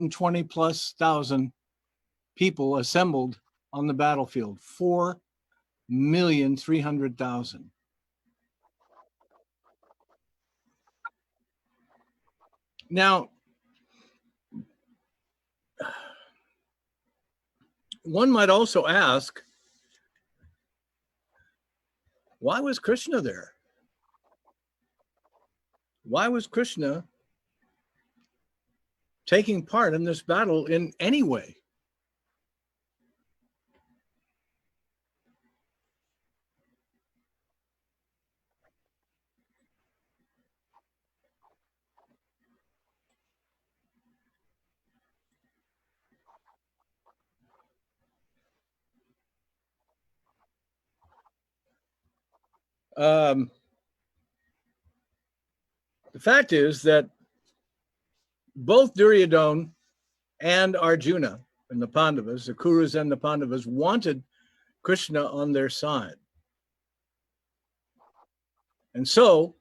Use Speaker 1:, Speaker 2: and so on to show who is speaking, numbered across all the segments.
Speaker 1: 20 plus thousand people assembled on the battlefield. 4,300,000. Now, one might also ask, why was Krishna there? Why was Krishna taking part in this battle in any way? The fact is that both Duryodhana and Arjuna and the Pandavas, the Kurus and the Pandavas, wanted Krishna on their side. And so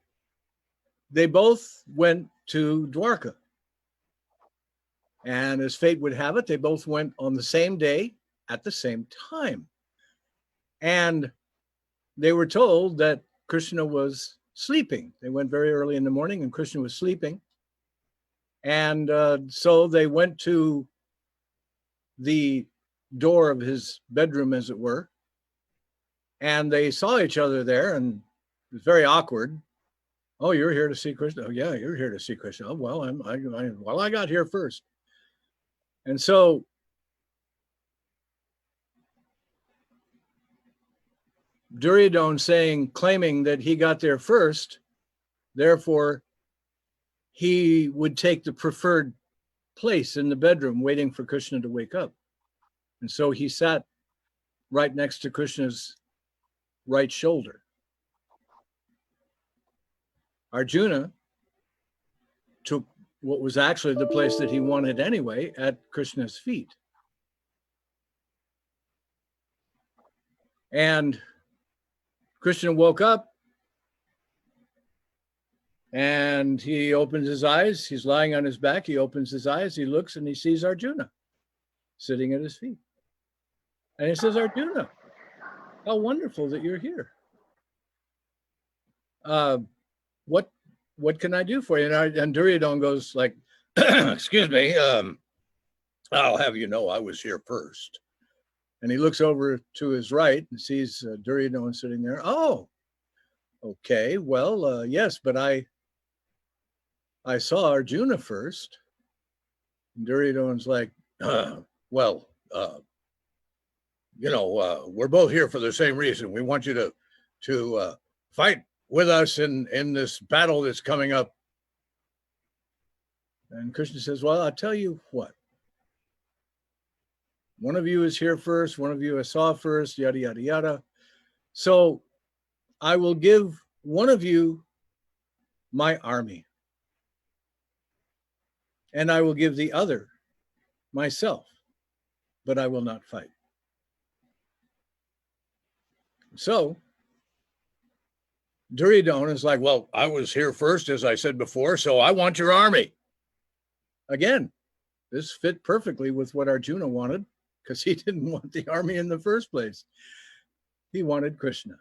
Speaker 1: they both went to Dwarka. And as fate would have it, they both went on the same day at the same time. And they were told that Krishna was sleeping. They went very early in the morning and Krishna was sleeping. And so they went to the door of his bedroom, as it were, and they saw each other there, and it was very awkward. Oh, you're here to see Krishna? Oh, yeah, you're here to see Krishna. Oh, well, I got here first. And so Duryodhana claiming that he got there first, therefore he would take the preferred place in the bedroom waiting for Krishna to wake up. And so he sat right next to Krishna's right shoulder. Arjuna took what was actually the place that he wanted anyway, at Krishna's feet. And Krishna woke up and he opens his eyes. He's lying on his back. He opens his eyes. He looks and he sees Arjuna sitting at his feet. And he says, Arjuna, how wonderful that you're here. What can I do for you? And Duryodhana goes like, excuse me, I'll have you know I was here first. And he looks over to his right and sees Duryodhana sitting there. Oh, okay, well, yes, but I saw Arjuna first. And Duryodhana's like, well, we're both here for the same reason. We want you to fight with us in this battle that's coming up. And Krishna says, well, I'll tell you what. One of you is here first. One of you I saw first, yada, yada, yada. So I will give one of you my army. And I will give the other myself, but I will not fight. So Duryodhana is like, well, I was here first, as I said before, so I want your army. Again, this fit perfectly with what Arjuna wanted, because he didn't want the army in the first place. He wanted Krishna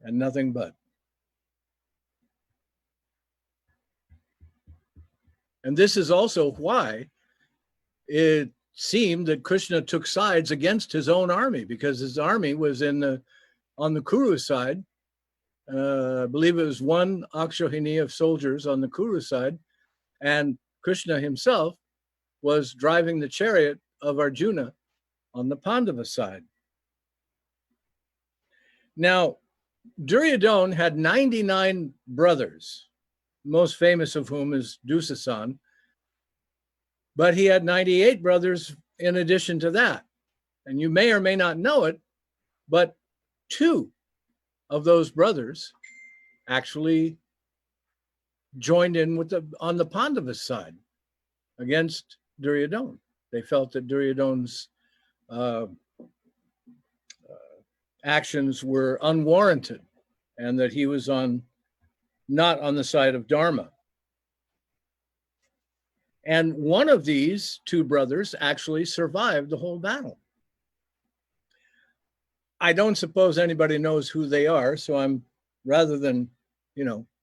Speaker 1: and nothing but. And this is also why it seemed that Krishna took sides against his own army, because his army was on the Kuru side. I believe it was one Akshohini of soldiers on the Kuru side, and Krishna himself was driving the chariot of Arjuna on the Pandava side. Now, Duryodhana had 99 brothers, most famous of whom is Dusasan, but he had 98 brothers in addition to that. And you may or may not know it, but 2 of those brothers actually joined in on the Pandava side against Duryodhana. They felt that Duryodhana's actions were unwarranted and that he was not on the side of Dharma. And one of these two brothers actually survived the whole battle. I don't suppose anybody knows who they are, so I'm, rather than,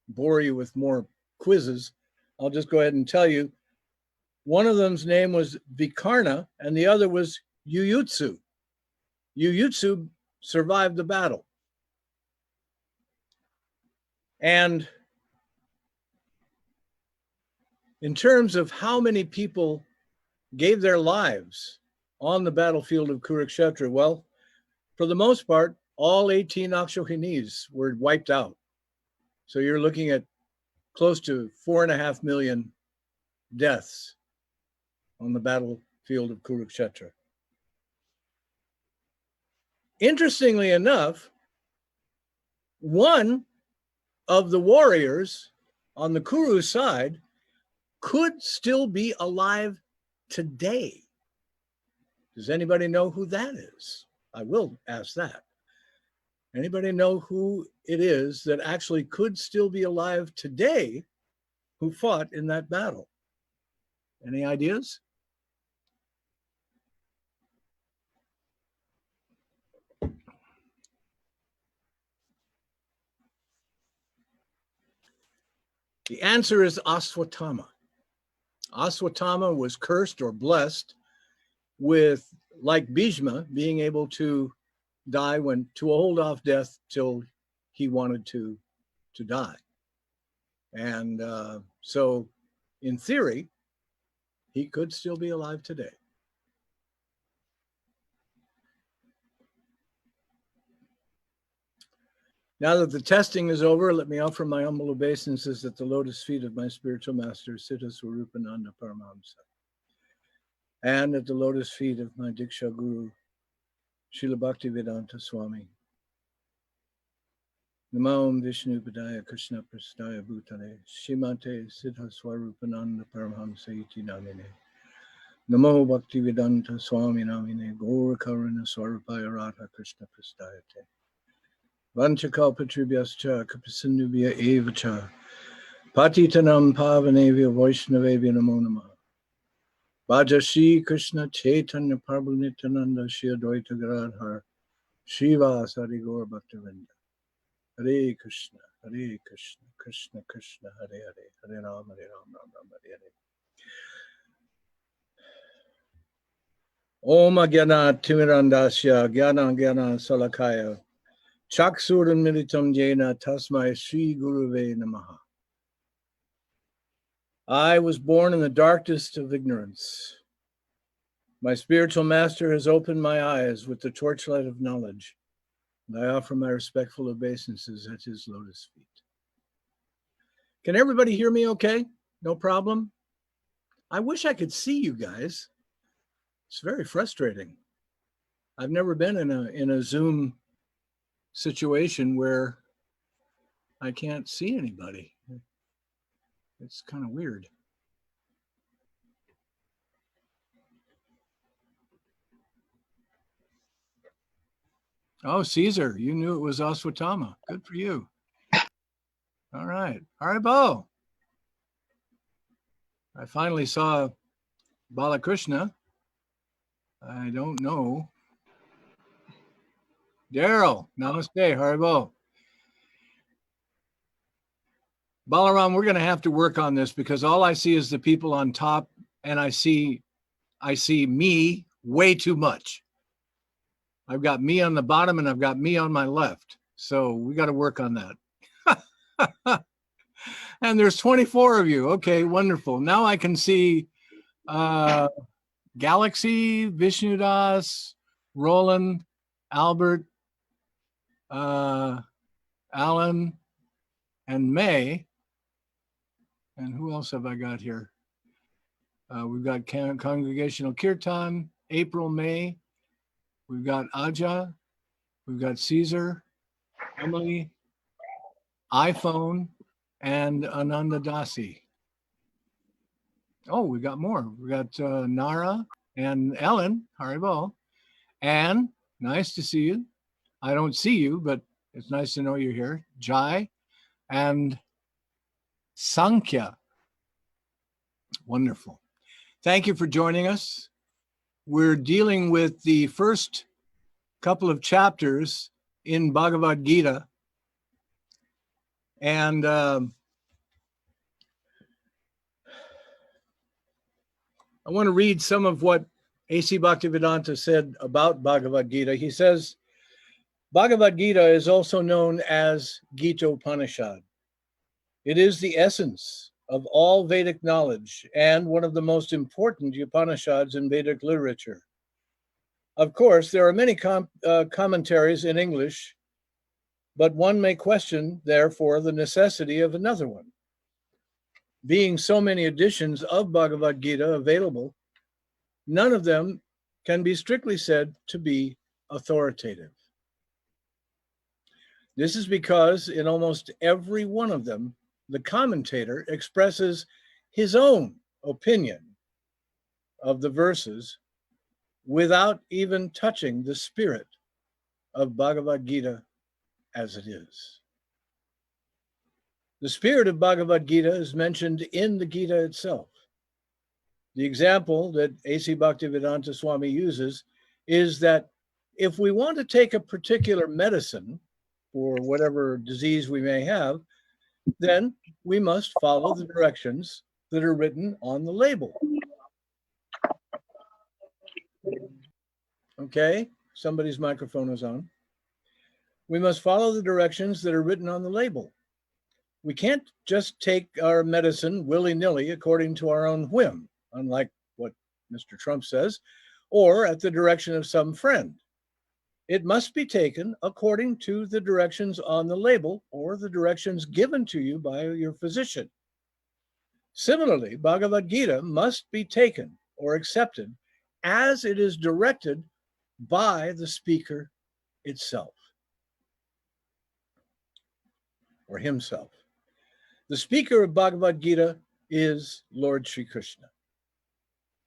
Speaker 1: bore you with more quizzes, I'll just go ahead and tell you. One of them's name was Vikarna, and the other was Yuyutsu. Yuyutsu survived the battle. And in terms of how many people gave their lives on the battlefield of Kurukshetra, well, for the most part, all 18 Akshohinis were wiped out. So you're looking at close to 4.5 million deaths on the battlefield of Kurukshetra. Interestingly enough, one of the warriors on the Kuru side could still be alive today. Does anybody know who that is? I will ask that. Anybody know who it is that actually could still be alive today who fought in that battle? Any ideas? The answer is Aswatthama. Aswatthama was cursed or blessed with, like Bhishma, being able to die to hold off death till he wanted to die. And so in theory, he could still be alive today. Now that the testing is over, let me offer my humble obeisances at the lotus feet of my spiritual master, Siddhaswarupananda Paramahamsa, and at the lotus feet of my Diksha Guru, Srila Bhaktivedanta Swami. Namo Om Vishnu Padaya Krishna Prasthaya Bhutale Shrimate Siddhaswarupananda Paramahamsa iti namine. Namo Bhaktivedanta Swami namine Gaura Karuna Swarupaya Radha Krishna Prasthayate. Vanchakalpatribhyascha Kapasindubhya evacha Patitanam Pavanevya Vaishnavevya Namo Namaha. Bhaja Shri Krishna Chaitanya Prabhu Nityananda Shri Advaita Gadadhar Shiva Sari Gaur Bhaktivinoda. Hare Krishna, Hare Krishna, Krishna Krishna, Hare Hare, Hare Ram, Hare Ram, Ram Ram, Hare Hare. Om Agyana Timirandasya Gyana Gyana Salakaya Chaksuran Militam Jena Tasmai Sri Guruve Namaha. I was born in the darkest of ignorance. My spiritual master has opened my eyes with the torchlight of knowledge, and I offer my respectful obeisances at his lotus feet. Can everybody hear me okay? No problem? I wish I could see you guys. It's very frustrating. I've never been in a Zoom situation where I can't see anybody. It's kind of weird. Oh, Caesar, you knew it was Aswatthama. Good for you. All right. Haribo. I finally saw Balakrishna. I don't know. Daryl, namaste, Haribo. Balaram, we're going to have to work on this because all I see is the people on top, and I see me way too much. I've got me on the bottom and I've got me on my left. So we got to work on that. And there's 24 of you. Okay, wonderful. Now I can see Galaxy, Vishnudas, Roland, Albert, Alan, and May. And who else have I got here? We've got Congregational Kirtan, April, May. We've got Aja. We've got Caesar, Emily, iPhone, and Ananda Dasi. Oh, we got more. We got Nara and Ellen, Haribo. Anne, nice to see you. I don't see you, but it's nice to know you're here. Jai and Sankhya. Wonderful. Thank you for joining us. We're dealing with the first couple of chapters in Bhagavad Gita. And I want to read some of what A.C. Bhaktivedanta said about Bhagavad Gita. He says, Bhagavad Gita is also known as Gita Upanishad. It is the essence of all Vedic knowledge and one of the most important Upanishads in Vedic literature. Of course, there are many commentaries in English, but one may question, therefore, the necessity of another one. Being so many editions of Bhagavad Gita available, none of them can be strictly said to be authoritative. This is because in almost every one of them, the commentator expresses his own opinion of the verses without even touching the spirit of Bhagavad Gita as it is. The spirit of Bhagavad Gita is mentioned in the Gita itself. The example that A.C. Bhaktivedanta Swami uses is that if we want to take a particular medicine for whatever disease we may have, then we must follow the directions that are written on the label. Okay, somebody's microphone is on. We must follow the directions that are written on the label. We can't just take our medicine willy-nilly according to our own whim, unlike what Mr. Trump says, or at the direction of some friend. It must be taken according to the directions on the label or the directions given to you by your physician. Similarly, Bhagavad Gita must be taken or accepted as it is directed by the speaker itself or himself. The speaker of Bhagavad Gita is Lord Sri Krishna.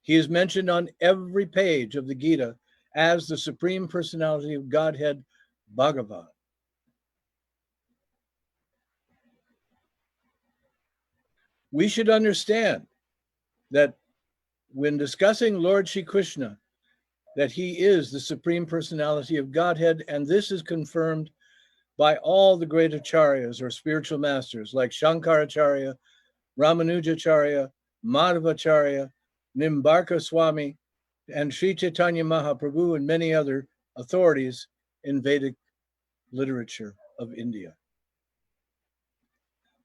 Speaker 1: He is mentioned on every page of the Gita as the Supreme Personality of Godhead, Bhagavan. We should understand that when discussing Lord Sri Krishna, that he is the Supreme Personality of Godhead, and this is confirmed by all the great acharyas or spiritual masters like Shankaracharya, Ramanujacharya, Madhvacharya, Nimbarka Swami, and Sri Chaitanya Mahaprabhu, and many other authorities in Vedic literature of India.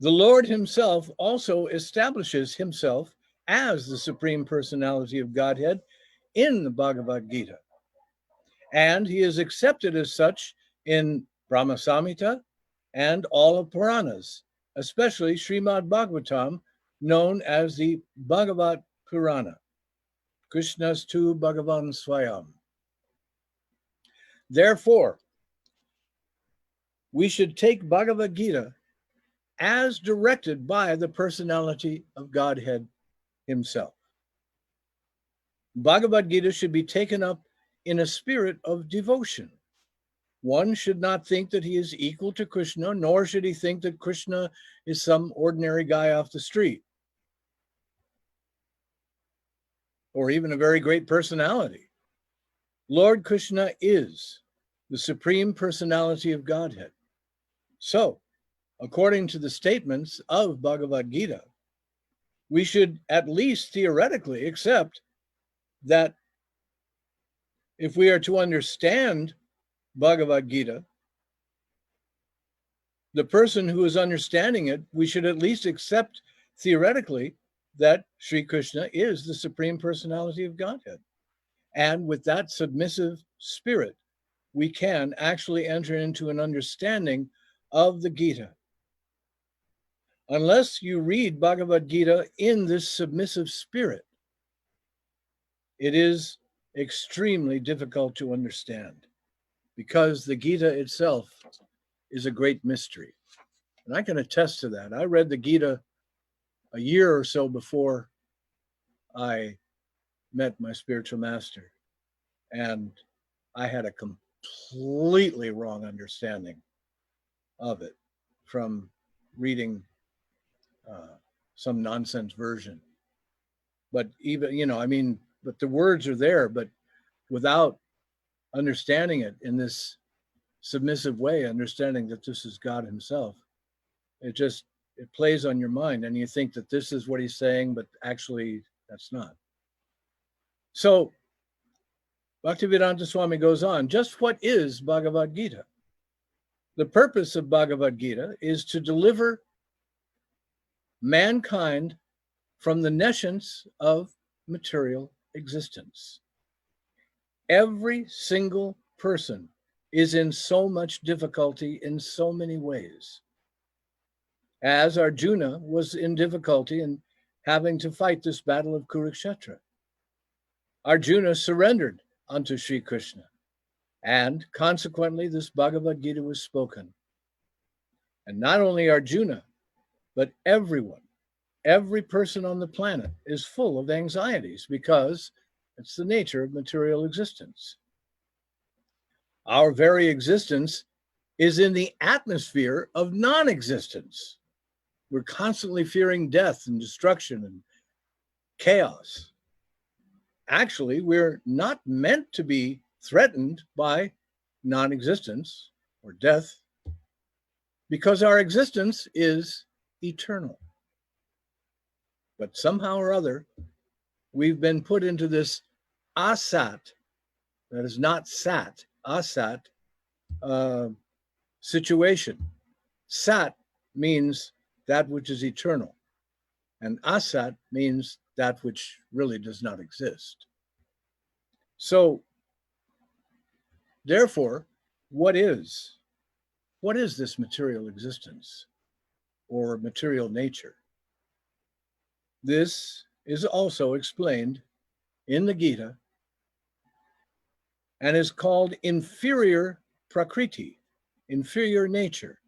Speaker 1: The Lord himself also establishes himself as the Supreme Personality of Godhead in the Bhagavad Gita. And he is accepted as such in Brahma Samhita and all of Puranas, especially Srimad Bhagavatam, known as the Bhagavat Purana, Krishna's tu Bhagavan Swayam. Therefore, we should take Bhagavad Gita as directed by the personality of Godhead himself. Bhagavad Gita should be taken up in a spirit of devotion. One should not think that he is equal to Krishna, nor should he think that Krishna is some ordinary guy off the street, or even a very great personality. Lord Krishna is the Supreme Personality of Godhead. So, according to the statements of Bhagavad Gita, we should at least theoretically accept that if we are to understand Bhagavad Gita, the person who is understanding it, we should at least accept theoretically that Sri Krishna is the Supreme Personality of Godhead. And with that submissive spirit, we can actually enter into an understanding of the Gita. Unless you read Bhagavad Gita in this submissive spirit, it is extremely difficult to understand because the Gita itself is a great mystery. And I can attest to that. I read the Gita a year or so before I met my spiritual master, and I had a completely wrong understanding of it from reading some nonsense version But even, I mean, but the words are there, but without understanding it in this submissive way, understanding that this is God himself, it plays on your mind, and you think that this is what he's saying, but actually that's not. So Bhaktivedanta Swami goes on, just what is Bhagavad Gita? The purpose of Bhagavad Gita is to deliver mankind from the nescience of material existence. Every single person is in so much difficulty in so many ways. As Arjuna was in difficulty in having to fight this battle of Kurukshetra. Arjuna surrendered unto Sri Krishna, and consequently this Bhagavad Gita was spoken. And not only Arjuna, but everyone, every person on the planet is full of anxieties because it's the nature of material existence. Our very existence is in the atmosphere of non-existence. We're constantly fearing death and destruction and chaos. Actually, we're not meant to be threatened by non-existence or death because our existence is eternal. But somehow or other, we've been put into this asat, that is not sat, asat situation. Sat means that which is eternal, and asat means that which really does not exist. So, therefore, what is this material existence or material nature? This is also explained in the Gita and is called inferior prakriti, inferior nature.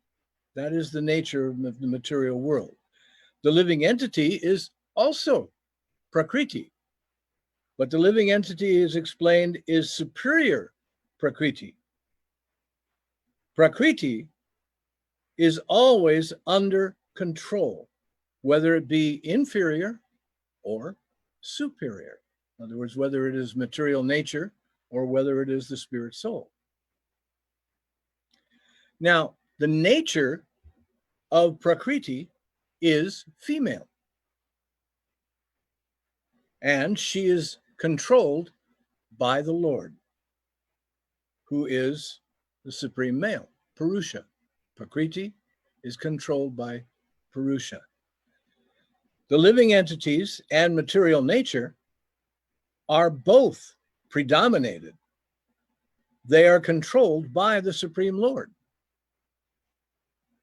Speaker 1: That is the nature of the material world. The living entity is also prakriti, but the living entity is explained is superior prakriti. Prakriti is always under control, whether it be inferior or superior. In other words, whether it is material nature or whether it is the spirit soul. Now, the nature of Prakriti is female, and she is controlled by the Lord, who is the supreme male, Purusha. Prakriti is controlled by Purusha. The living entities and material nature are both predominated. They are controlled by the Supreme Lord.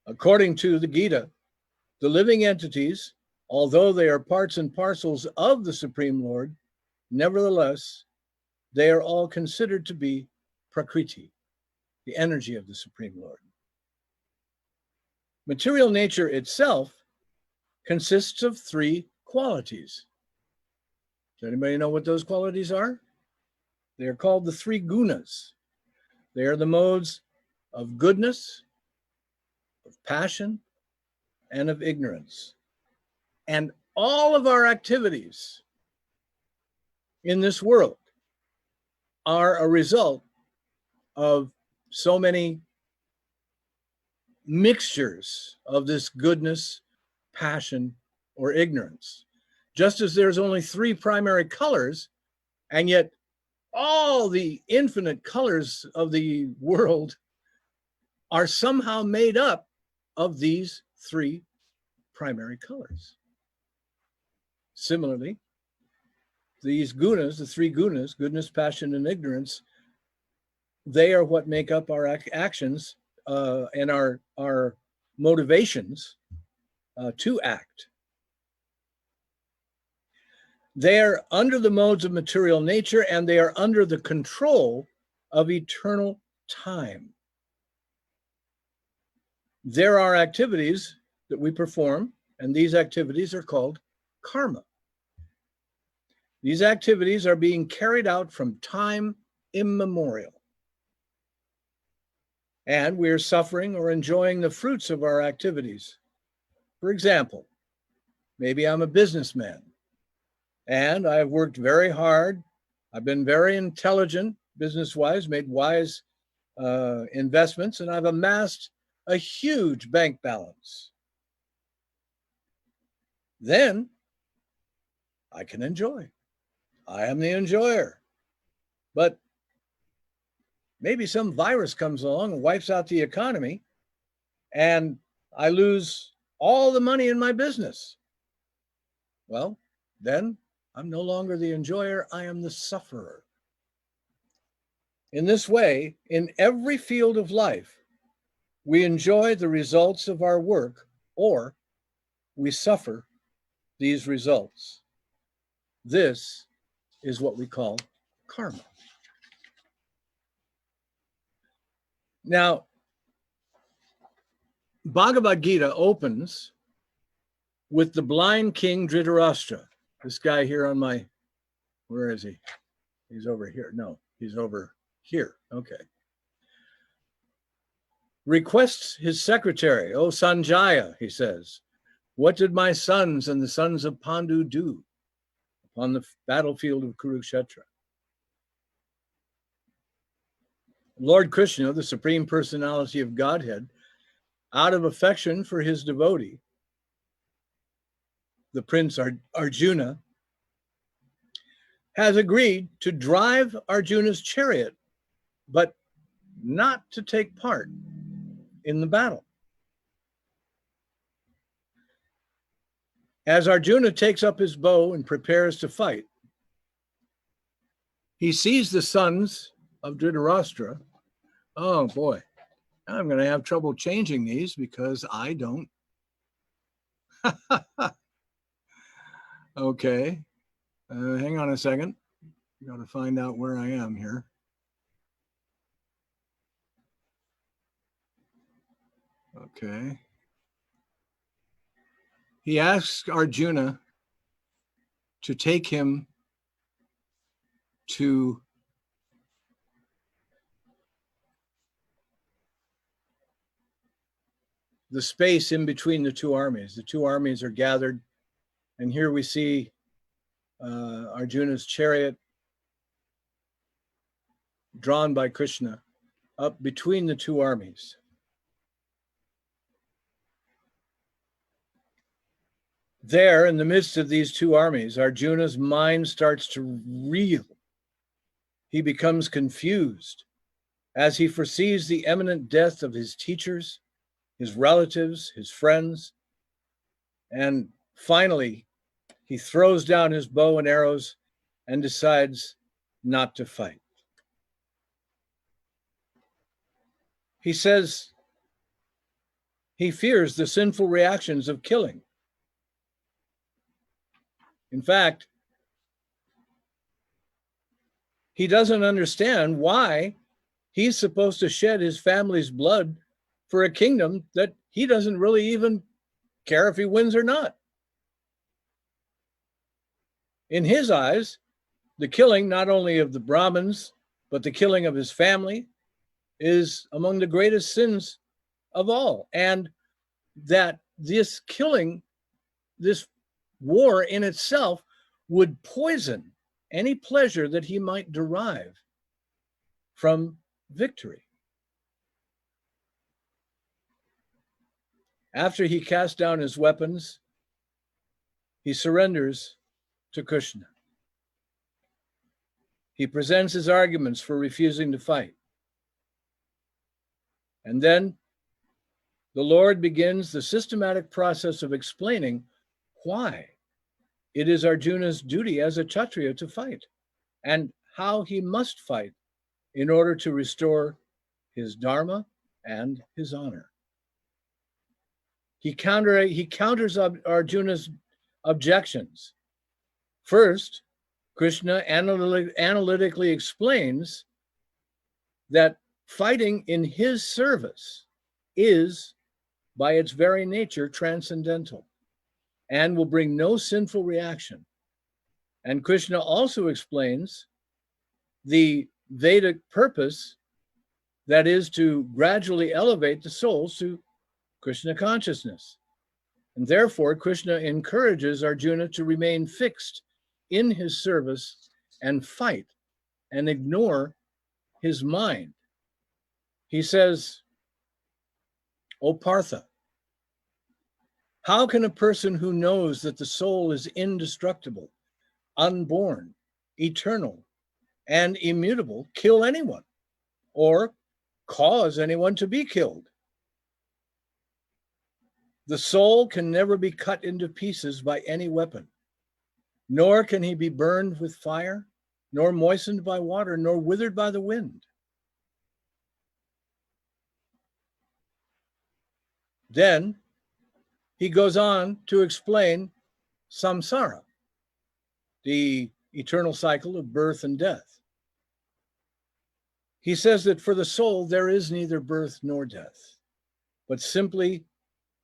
Speaker 1: According to the Gita, the living entities, although they are parts and parcels of the Supreme Lord, nevertheless, they are all considered to be Prakriti, the energy of the Supreme Lord. Material nature itself consists of three qualities. Does anybody know what those qualities are? They are called the three gunas. They are the modes of goodness, of passion, and of ignorance. And all of our activities in this world are a result of so many mixtures of this goodness, passion, or ignorance. Just as there's only three primary colors, and yet all the infinite colors of the world are somehow made up of these three primary colors. Similarly, these gunas, the three gunas, goodness, passion, and ignorance, they are what make up our actions and our motivations to act. They are under the modes of material nature, and they are under the control of eternal time. There are activities that we perform, and these activities are called karma. These activities are being carried out from time immemorial. And we are suffering or enjoying the fruits of our activities. For example, maybe I'm a businessman, And I've worked very hard. I've been very intelligent business-wise, made wise investments, and I've amassed a huge bank balance. Then I can enjoy. I am the enjoyer. But maybe some virus comes along and wipes out the economy, and I lose all the money in my business. Well, then I'm no longer the enjoyer, I am the sufferer. In this way, in every field of life, we enjoy the results of our work, or we suffer these results. This is what we call karma. Now, Bhagavad Gita opens with the blind king Dhritarashtra. This guy here on my, where is he? He's over here. No, he's over here. Okay. Requests his secretary, "O Sanjaya," he says, "what did my sons and the sons of Pandu do upon the battlefield of Kurukshetra?" Lord Krishna, the Supreme Personality of Godhead, out of affection for his devotee, the Prince Arjuna, has agreed to drive Arjuna's chariot, but not to take part in the battle. As Arjuna takes up his bow and prepares to fight, he sees the sons of Dhritarashtra. Oh boy, I'm going to have trouble changing these because I don't. Okay, hang on a second. Got to find out where I am here. Okay. He asks Arjuna to take him to the space in between the two armies. The two armies are gathered, and here we see Arjuna's chariot drawn by Krishna up between the two armies. There, in the midst of these two armies, Arjuna's mind starts to reel. He becomes confused as he foresees the imminent death of his teachers, his relatives, his friends, and finally, he throws down his bow and arrows and decides not to fight. He says he fears the sinful reactions of killing. In fact, he doesn't understand why he's supposed to shed his family's blood for a kingdom that he doesn't really even care if he wins or not. In his eyes, the killing not only of the Brahmins, but the killing of his family is among the greatest sins of all. And that this killing, this war in itself, would poison any pleasure that he might derive from victory. After he casts down his weapons, he surrenders to Krishna. He presents his arguments for refusing to fight. And then the Lord begins the systematic process of explaining why it is Arjuna's duty as a Kshatriya to fight, and how he must fight in order to restore his dharma and his honor. He counters Arjuna's objections. First, Krishna analytically explains that fighting in his service is, by its very nature, transcendental and will bring no sinful reaction. And Krishna also explains the Vedic purpose, that is to gradually elevate the souls to Krishna consciousness. And therefore, Krishna encourages Arjuna to remain fixed in his service and fight and ignore his mind. He says, O Partha, how can a person who knows that the soul is indestructible, unborn, eternal, and immutable kill anyone or cause anyone to be killed? The soul can never be cut into pieces by any weapon, nor can he be burned with fire, nor moistened by water, nor withered by the wind. Then he goes on to explain samsara, the eternal cycle of birth and death. He says that for the soul, there is neither birth nor death, but simply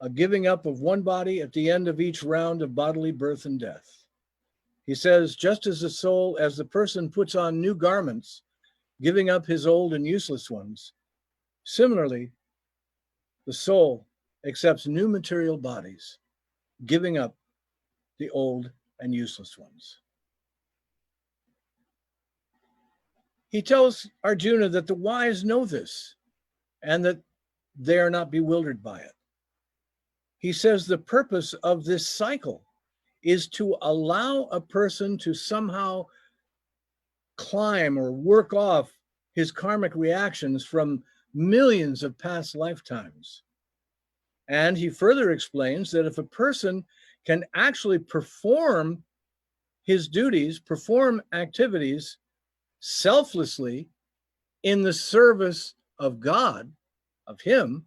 Speaker 1: a giving up of one body at the end of each round of bodily birth and death. He says, just as the person puts on new garments, giving up his old and useless ones, similarly, the soul accepts new material bodies, giving up the old and useless ones. He tells Arjuna that the wise know this and that they are not bewildered by it. He says the purpose of this cycle is to allow a person to somehow climb or work off his karmic reactions from millions of past lifetimes. And he further explains that if a person can actually perform his duties, perform activities selflessly in the service of God, of him,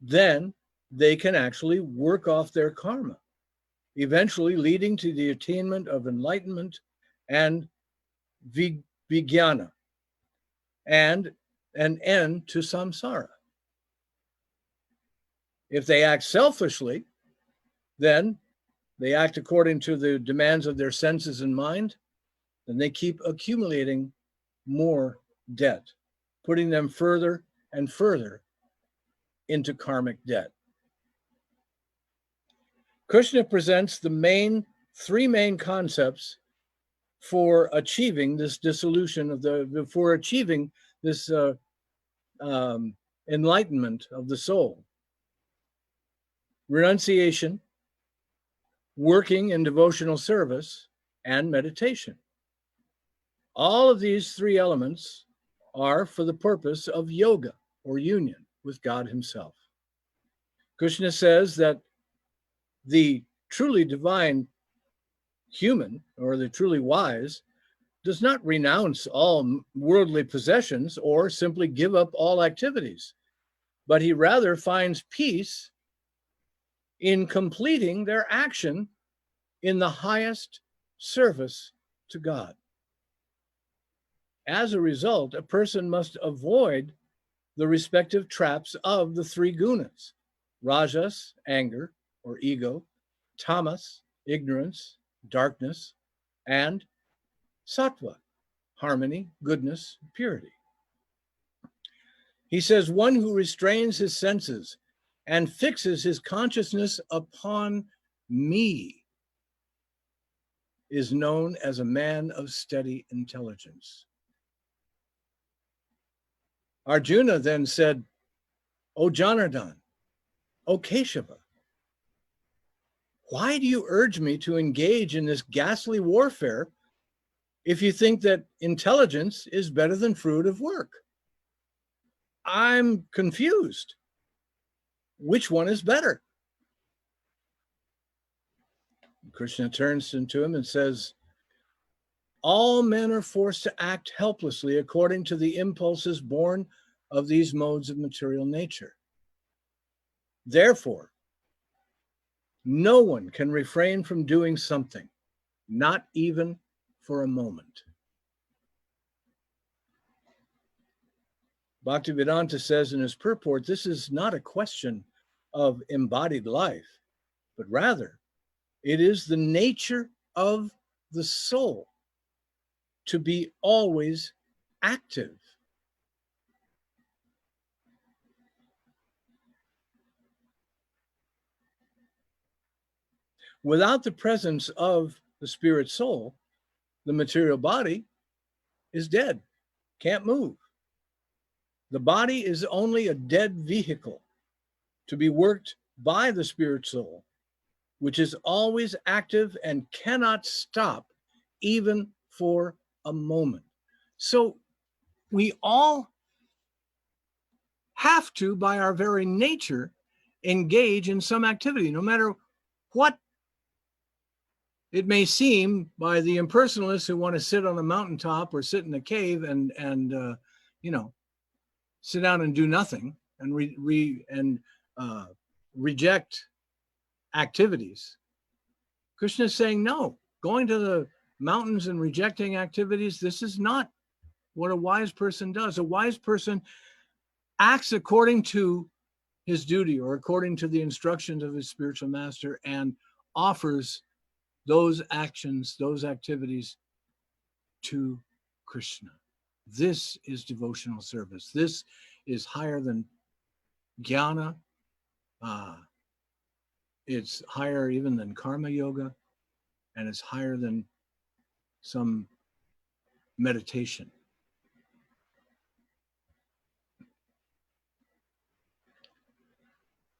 Speaker 1: then they can actually work off their karma, eventually leading to the attainment of enlightenment and vijnana, and an end to samsara. If they act selfishly, then they act according to the demands of their senses and mind, then they keep accumulating more debt, putting them further and further into karmic debt. Krishna presents the three main concepts for achieving this dissolution for achieving this enlightenment of the soul. Renunciation, working in devotional service, and meditation. All of these three elements are for the purpose of yoga, or union with God himself. Krishna says that the truly divine human, or the truly wise, does not renounce all worldly possessions or simply give up all activities, but he rather finds peace in completing their action in the highest service to God. As a result, a person must avoid the respective traps of the three gunas: rajas, anger or ego; tamas, ignorance, darkness; and sattva, harmony, goodness, purity. He says, one who restrains his senses and fixes his consciousness upon me is known as a man of steady intelligence. Arjuna then said, O Janardhan, O Keshava, why do you urge me to engage in this ghastly warfare if you think that intelligence is better than fruit of work? I'm confused. Which one is better? Krishna turns to him and says, all men are forced to act helplessly according to the impulses born of these modes of material nature. Therefore, no one can refrain from doing something, not even for a moment. Bhaktivedanta says in his purport, this is not a question of embodied life, but rather it is the nature of the soul to be always active. Without the presence of the spirit soul, the material body is dead, can't move. The body is only a dead vehicle to be worked by the spirit soul, which is always active and cannot stop even for a moment. So we all have to, by our very nature, engage in some activity, no matter what it may seem by the impersonalists who want to sit on a mountaintop or sit in a cave and sit down and do nothing and reject activities. Krishna is saying, no, going to the mountains and rejecting activities, this is not what a wise person does. A wise person acts according to his duty or according to the instructions of his spiritual master and offers those actions, those activities to Krishna. This is devotional service. This is higher than jnana. It's higher even than karma yoga, and it's higher than some meditation.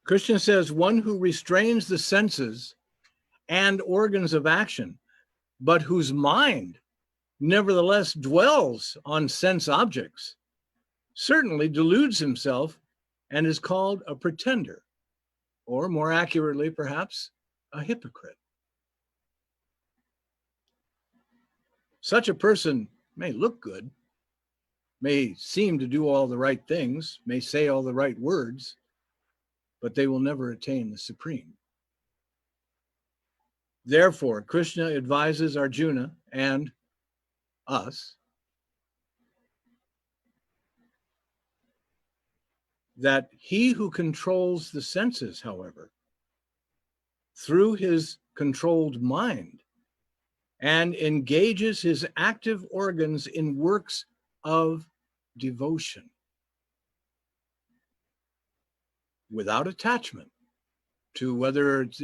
Speaker 1: Krishna says, one who restrains the senses and organs of action, but whose mind nevertheless dwells on sense objects, certainly deludes himself and is called a pretender, or more accurately, perhaps, a hypocrite. Such a person may look good, may seem to do all the right things, may say all the right words, but they will never attain the supreme. Therefore, Krishna advises Arjuna and us that he who controls the senses, however, through his controlled mind, and engages his active organs in works of devotion without attachment to whether it's,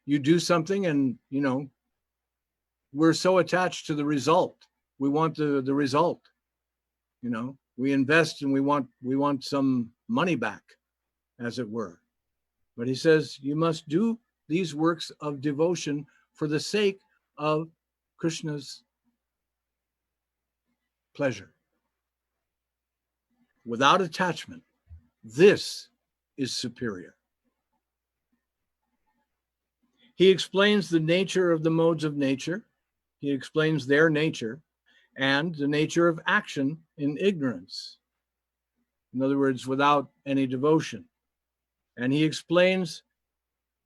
Speaker 1: you do something and, we're so attached to the result. We want the result, we invest and we want some money back, as it were. But he says, you must do these works of devotion for the sake of Krishna's pleasure, without attachment. This is superior. He explains the nature of the modes of nature. He explains their nature and the nature of action in ignorance. In other words, without any devotion. And he explains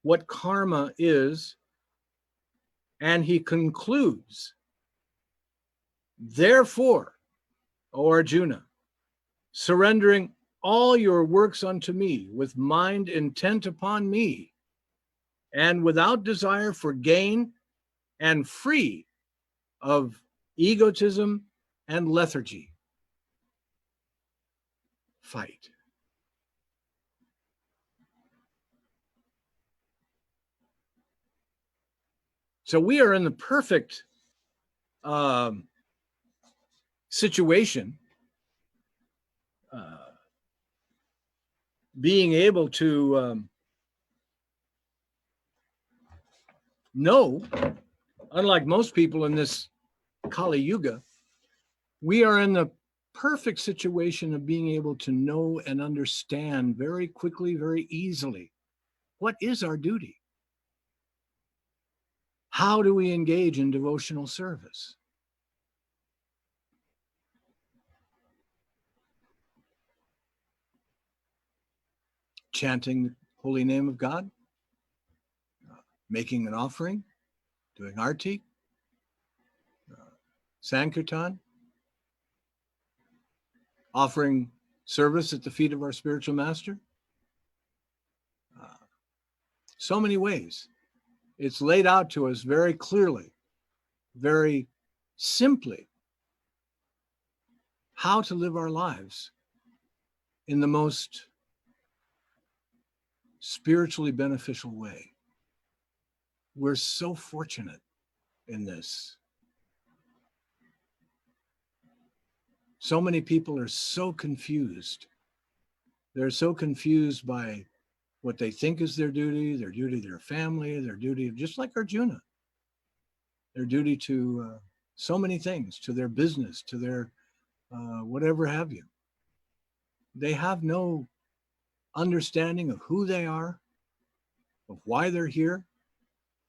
Speaker 1: what karma is, and he concludes, therefore, O Arjuna, surrendering all your works unto me with mind intent upon me, and without desire for gain, and free of egotism and lethargy, fight. So we are in the perfect situation, being able to know, unlike most people in this Kali Yuga, we are in the perfect situation of being able to know and understand very quickly, very easily, what is our duty? How do we engage in devotional service? Chanting the holy name of God, making an offering, doing arti, sankirtan, offering service at the feet of our spiritual master. So many ways. It's laid out to us very clearly, very simply, how to live our lives in the most spiritually beneficial way. We're so fortunate in this. So many people are so confused. They're so confused by what they think is their duty to their family, their duty, just like Arjuna, their duty to so many things, to their business, to their whatever have you. They have no understanding of who they are, of why they're here,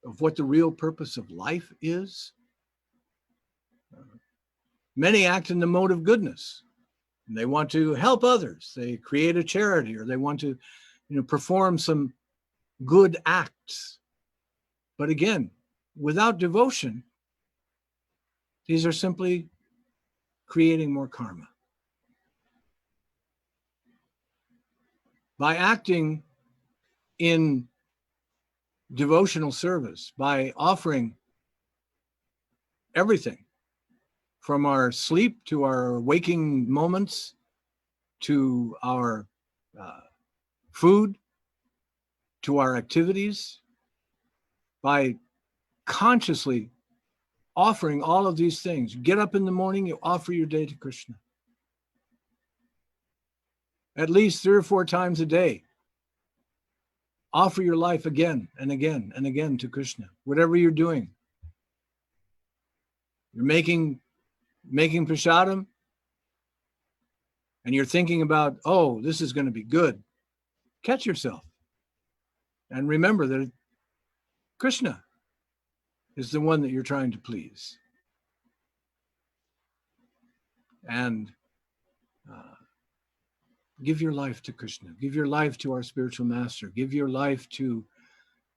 Speaker 1: of what the real purpose of life is. Many act in the mode of goodness. And they want to help others. They create a charity, or they want to, perform some good acts. But again, without devotion, these are simply creating more karma. By acting in devotional service, by offering everything from our sleep to our waking moments to our food to our activities, by consciously offering all of these things. You get up in the morning, you offer your day to Krishna. At least 3 or 4 times a day. Offer your life again and again and again to Krishna. Whatever you're doing. You're making prasadam, and you're thinking about, oh, this is going to be good. Catch yourself. And remember that Krishna is the one that you're trying to please. And give your life to Krishna. Give your life to our spiritual master. Give your life to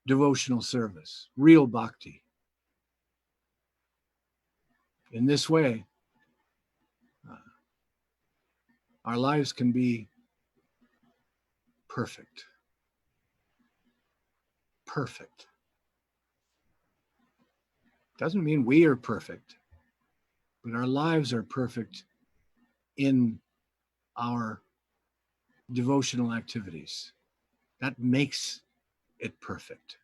Speaker 1: devotional service, real bhakti. In this way, our lives can be perfect. Perfect. Doesn't mean we are perfect, but our lives are perfect in our devotional activities. That makes it perfect.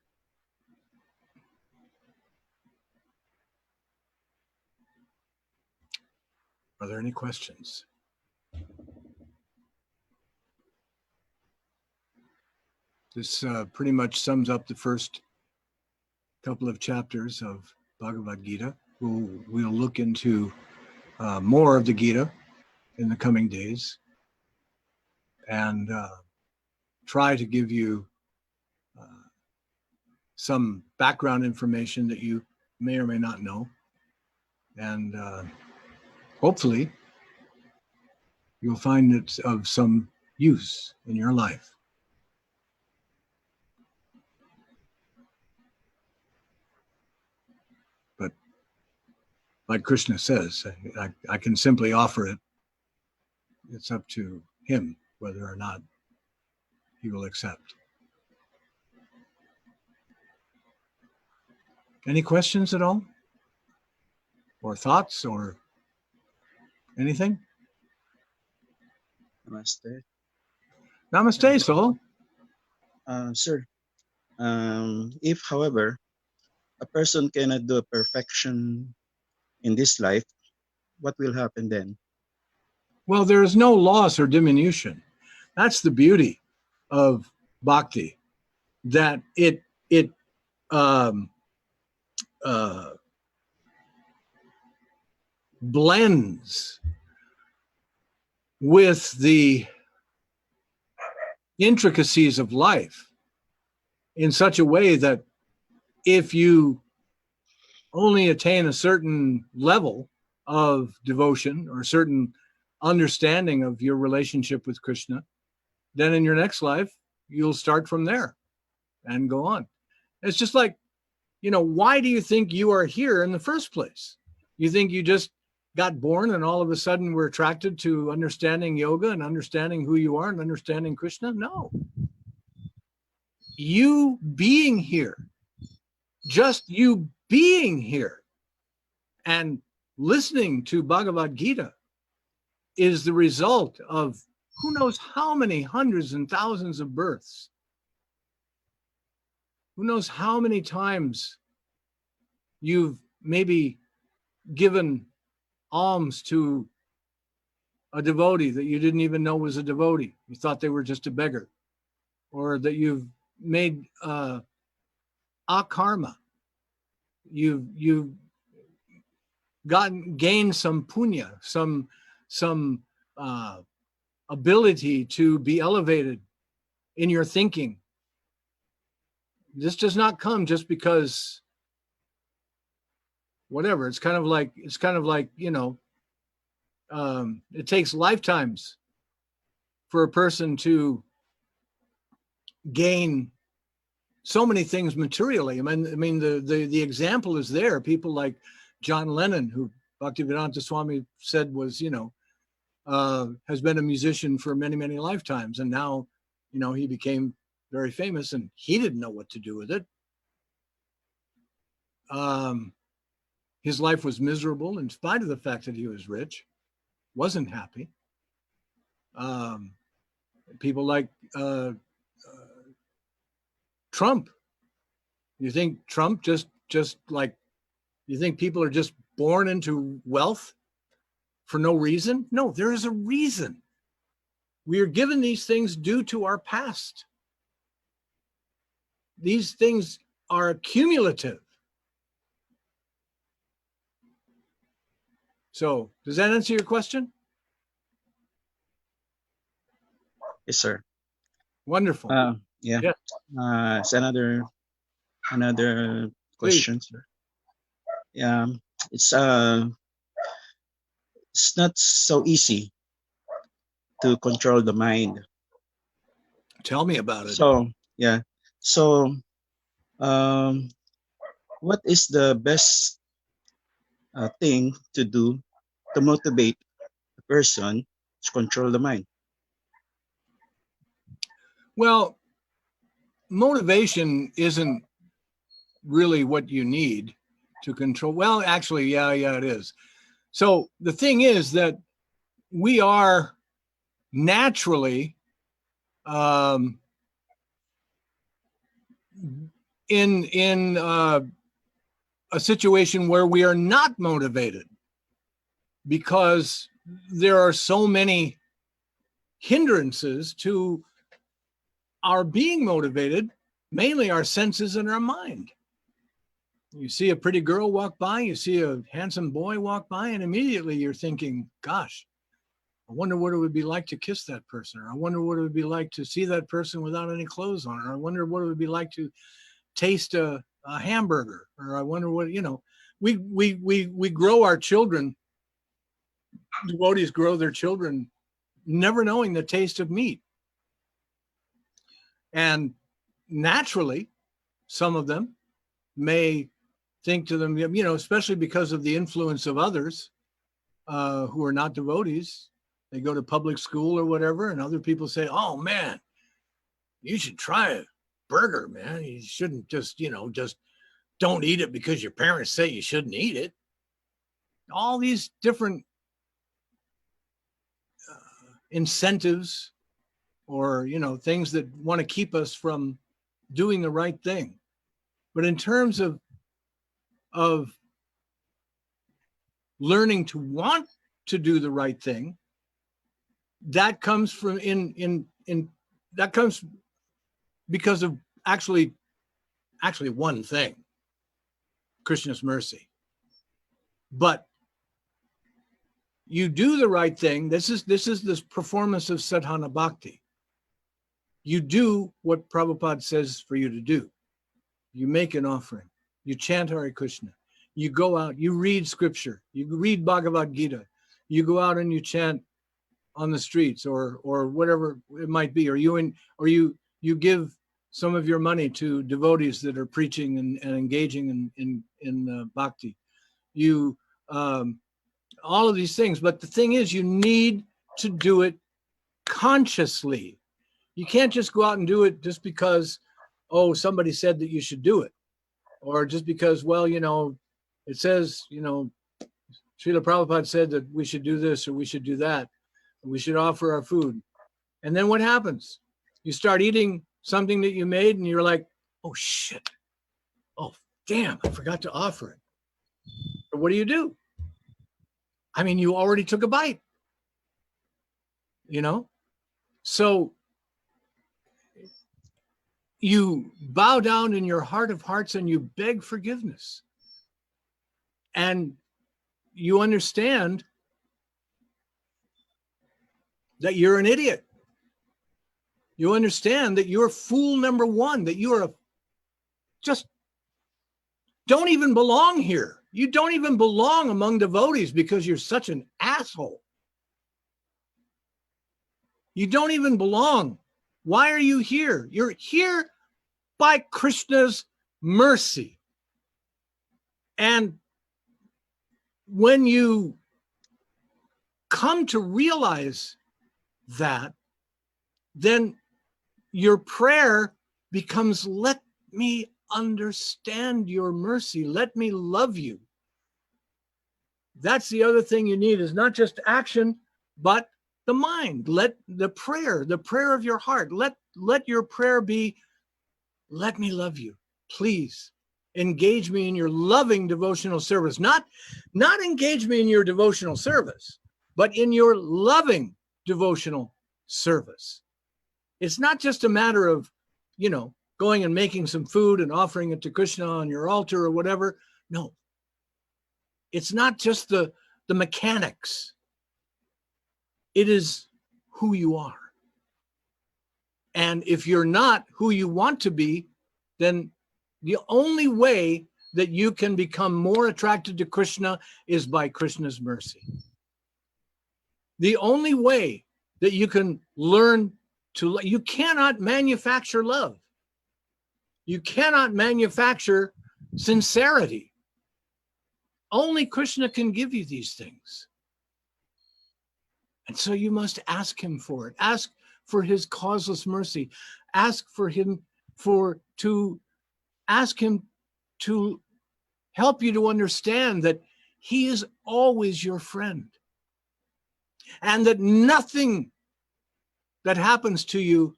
Speaker 1: Are there any questions? This pretty much sums up the first couple of chapters of Bhagavad Gita. We'll look into more of the Gita in the coming days and try to give you some background information that you may or may not know. And hopefully you'll find it of some use in your life. But like Krishna says, I can simply offer it. It's up to him whether or not he will accept. Any questions at all? Or thoughts or anything?
Speaker 2: Namaste.
Speaker 1: Namaste, Sol.
Speaker 2: Sir, if, however, a person cannot do a perfection in this life, what will happen then?
Speaker 1: Well, there is no loss or diminution. That's the beauty of bhakti, that it blends with the intricacies of life in such a way that if you only attain a certain level of devotion or a certain understanding of your relationship with Krishna, then in your next life, you'll start from there and go on. It's just like, why do you think you are here in the first place? You think you just got born and all of a sudden were attracted to understanding yoga and understanding who you are and understanding Krishna? No. You being here, just you being here and listening to Bhagavad Gita is the result of who knows how many hundreds and thousands of births. Who knows how many times you've maybe given alms to a devotee that you didn't even know was a devotee. You thought they were just a beggar. Or that you've made akarma. You've gained some punya, some ability to be elevated in your thinking. This does not come just because whatever. It's kind of like, you know, it takes lifetimes for a person to gain so many things materially. I mean, the example is there. People like John Lennon, who Bhaktivedanta Swami said was, you know, has been a musician for many, many lifetimes. And now, you know, he became very famous and he didn't know what to do with it. His life was miserable in spite of the fact that he was rich, wasn't happy. People like Trump. You think Trump just like, you think people are just born into wealth for no reason? No, there is a reason. We are given these things due to our past. These things are cumulative. So, does that answer your question?
Speaker 2: Yes, sir.
Speaker 1: Wonderful.
Speaker 2: Yeah.
Speaker 1: Yeah.
Speaker 2: It's another question, sir. Yeah, it's not so easy to control the mind.
Speaker 1: Tell me about it.
Speaker 2: So yeah. So what is the best thing to do to motivate a person to control the mind?
Speaker 1: Well, motivation isn't really what you need to control. Well, actually, yeah, it is. So the thing is that we are naturally in a situation where we are not motivated because there are so many hindrances to our being motivated, mainly our senses and our mind. You see a pretty girl walk by, you see a handsome boy walk by, and immediately you're thinking, gosh, I wonder what it would be like to kiss that person, or I wonder what it would be like to see that person without any clothes on, or I wonder what it would be like to taste a hamburger, or I wonder what, you know, we grow our children, devotees grow their children never knowing the taste of meat. And naturally, some of them may think to them, you know, especially because of the influence of others who are not devotees. They go to public school or whatever, and other people say, oh man, you should try a burger, man. You shouldn't just, you know, just don't eat it because your parents say you shouldn't eat it. All these different incentives or, you know, things that want to keep us from doing the right thing. But in terms of learning to want to do the right thing, that comes from that comes because of actually one thing, Krishna's mercy. But you do the right thing. This is this performance of sadhana bhakti. You do what Prabhupada says for you to do. You make an offering. You chant Hare Krishna. You go out, you read scripture. You read Bhagavad Gita. You go out and you chant on the streets or whatever it might be. Or you give some of your money to devotees that are preaching and engaging in bhakti. You all of these things. But the thing is, you need to do it consciously. You can't just go out and do it just because, oh, somebody said that you should do it. Or just because, well, you know, it says, you know, Srila Prabhupada said that we should do this or we should do that. We should offer our food. And then what happens? You start eating something that you made and you're like, oh, shit. Oh, damn, I forgot to offer it. So what do? I mean, you already took a bite, you know? So you bow down in your heart of hearts and you beg forgiveness. And you understand that you're an idiot. You understand that you're fool number one, that you are just don't even belong here. You don't even belong among devotees because you're such an asshole. You don't even belong. Why are you here? You're here by Krishna's mercy. And when you come to realize that, then your prayer becomes, let me understand your mercy. Let me love you. That's the other thing you need, is not just action, but the mind. Let the prayer of your heart, let your prayer be, let me love you. Please engage me in your loving devotional service. Not engage me in your devotional service, but in your loving devotional service. It's not just a matter of, going and making some food and offering it to Krishna on your altar or whatever. No. It's not just the mechanics. It is who you are. And if you're not who you want to be, then the only way that you can become more attracted to Krishna is by Krishna's mercy. The only way that you can learn to, you cannot manufacture love. You cannot manufacture sincerity. Only Krishna can give you these things. And so you must ask him for it. Ask for his causeless mercy. Ask him to help you to understand that he is always your friend. And that nothing that happens to you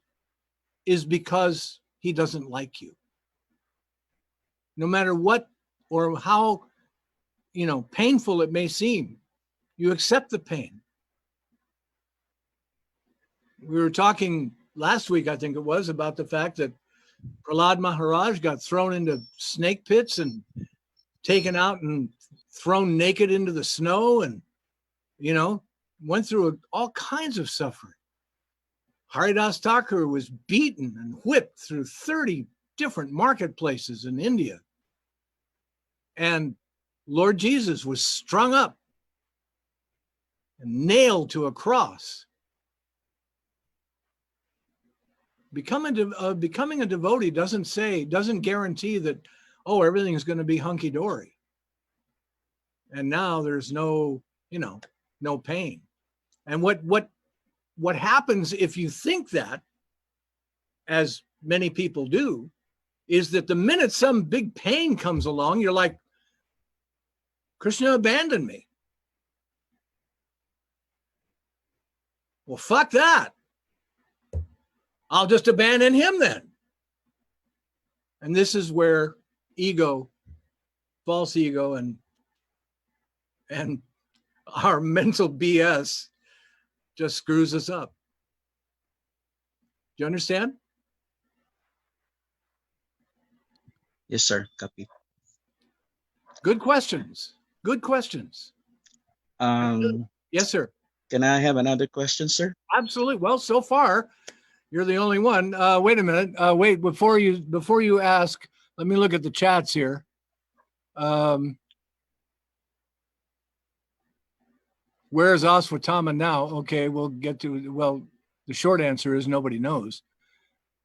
Speaker 1: is because he doesn't like you. No matter what or how, painful it may seem, you accept the pain. We were talking last week, I think it was, about the fact that Prahlad Maharaj got thrown into snake pits and taken out and thrown naked into the snow and, went through all kinds of suffering. Haridas Thakur was beaten and whipped through 30 different marketplaces in India. And Lord Jesus was strung up and nailed to a cross. Becoming a devotee doesn't guarantee that, everything is going to be hunky-dory. And now there's no pain. And what happens if you think that, as many people do, is that the minute some big pain comes along, you're like, Krishna abandoned me. Well, fuck that. I'll just abandon him then. And this is where ego, false ego, and our mental BS just screws us up. Do you understand?
Speaker 2: Yes, sir. Copy.
Speaker 1: Good questions. Good questions. Yes, sir.
Speaker 2: Can I have another question, sir?
Speaker 1: Absolutely. Well, so far, you're the only one. Wait a minute. Wait, before you ask, let me look at the chats here. Where is Aswatthama now? Okay, we'll get to, well, the short answer is nobody knows.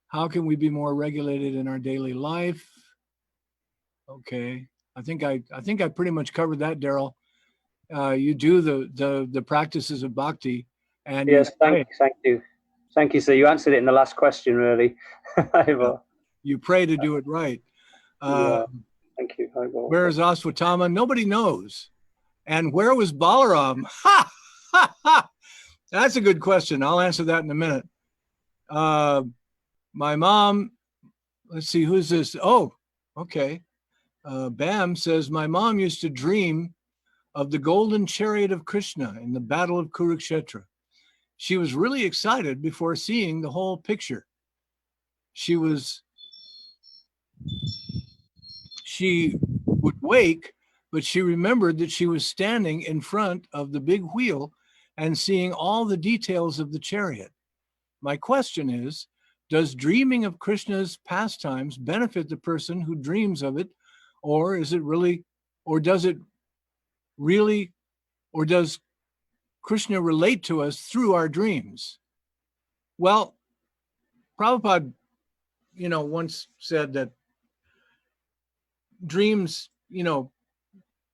Speaker 1: How can we be more regulated in our daily life? Okay, I think I pretty much covered that, Daryl. You do the practices of bhakti, and
Speaker 3: yes, thank you, sir. You answered it in the last question, really.
Speaker 1: You pray to do it right.
Speaker 3: Yeah, thank you.
Speaker 1: Where is Aswatthama? Nobody knows. And where was Balaram? Ha! Ha! Ha! That's a good question. I'll answer that in a minute. My mom, let's see, who's this? Oh, okay. Bam says, my mom used to dream of the golden chariot of Krishna in the battle of Kurukshetra. She was really excited before seeing the whole picture. She would wake, but she remembered that she was standing in front of the big wheel and seeing all the details of the chariot. My question is, does dreaming of Krishna's pastimes benefit the person who dreams of it, or is it really, or does Krishna relate to us through our dreams? Well, Prabhupada, once said that dreams,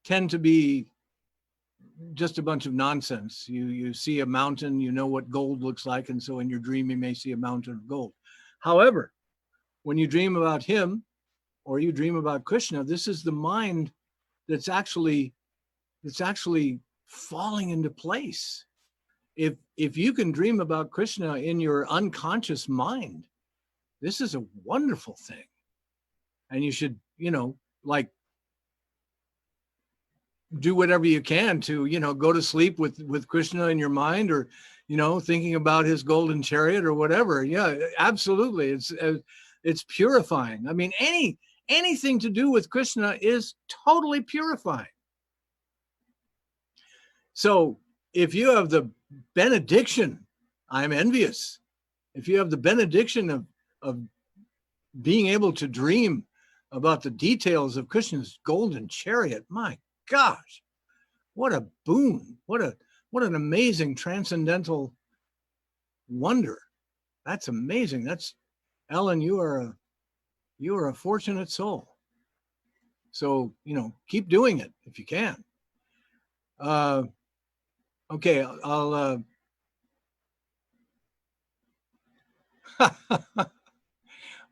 Speaker 1: tend to be just a bunch of nonsense. You see a mountain, you know what gold looks like, and so in your dream you may see a mountain of gold. However, when you dream about him or you dream about Krishna, this is the mind that's actually falling into place. If you can dream about Krishna in your unconscious mind, this is a wonderful thing. And you should, like, do whatever you can to, go to sleep with Krishna in your mind, or, thinking about his golden chariot or whatever. Yeah, absolutely. It's purifying. I mean, anything to do with Krishna is totally purifying. So if you have the benediction, I'm envious. If you have the benediction of being able to dream about the details of Krishna's golden chariot, my gosh, what a boon. What an amazing transcendental wonder. That's amazing. That's, Ellen, you are a fortunate soul. So, keep doing it if you can. Okay, I'll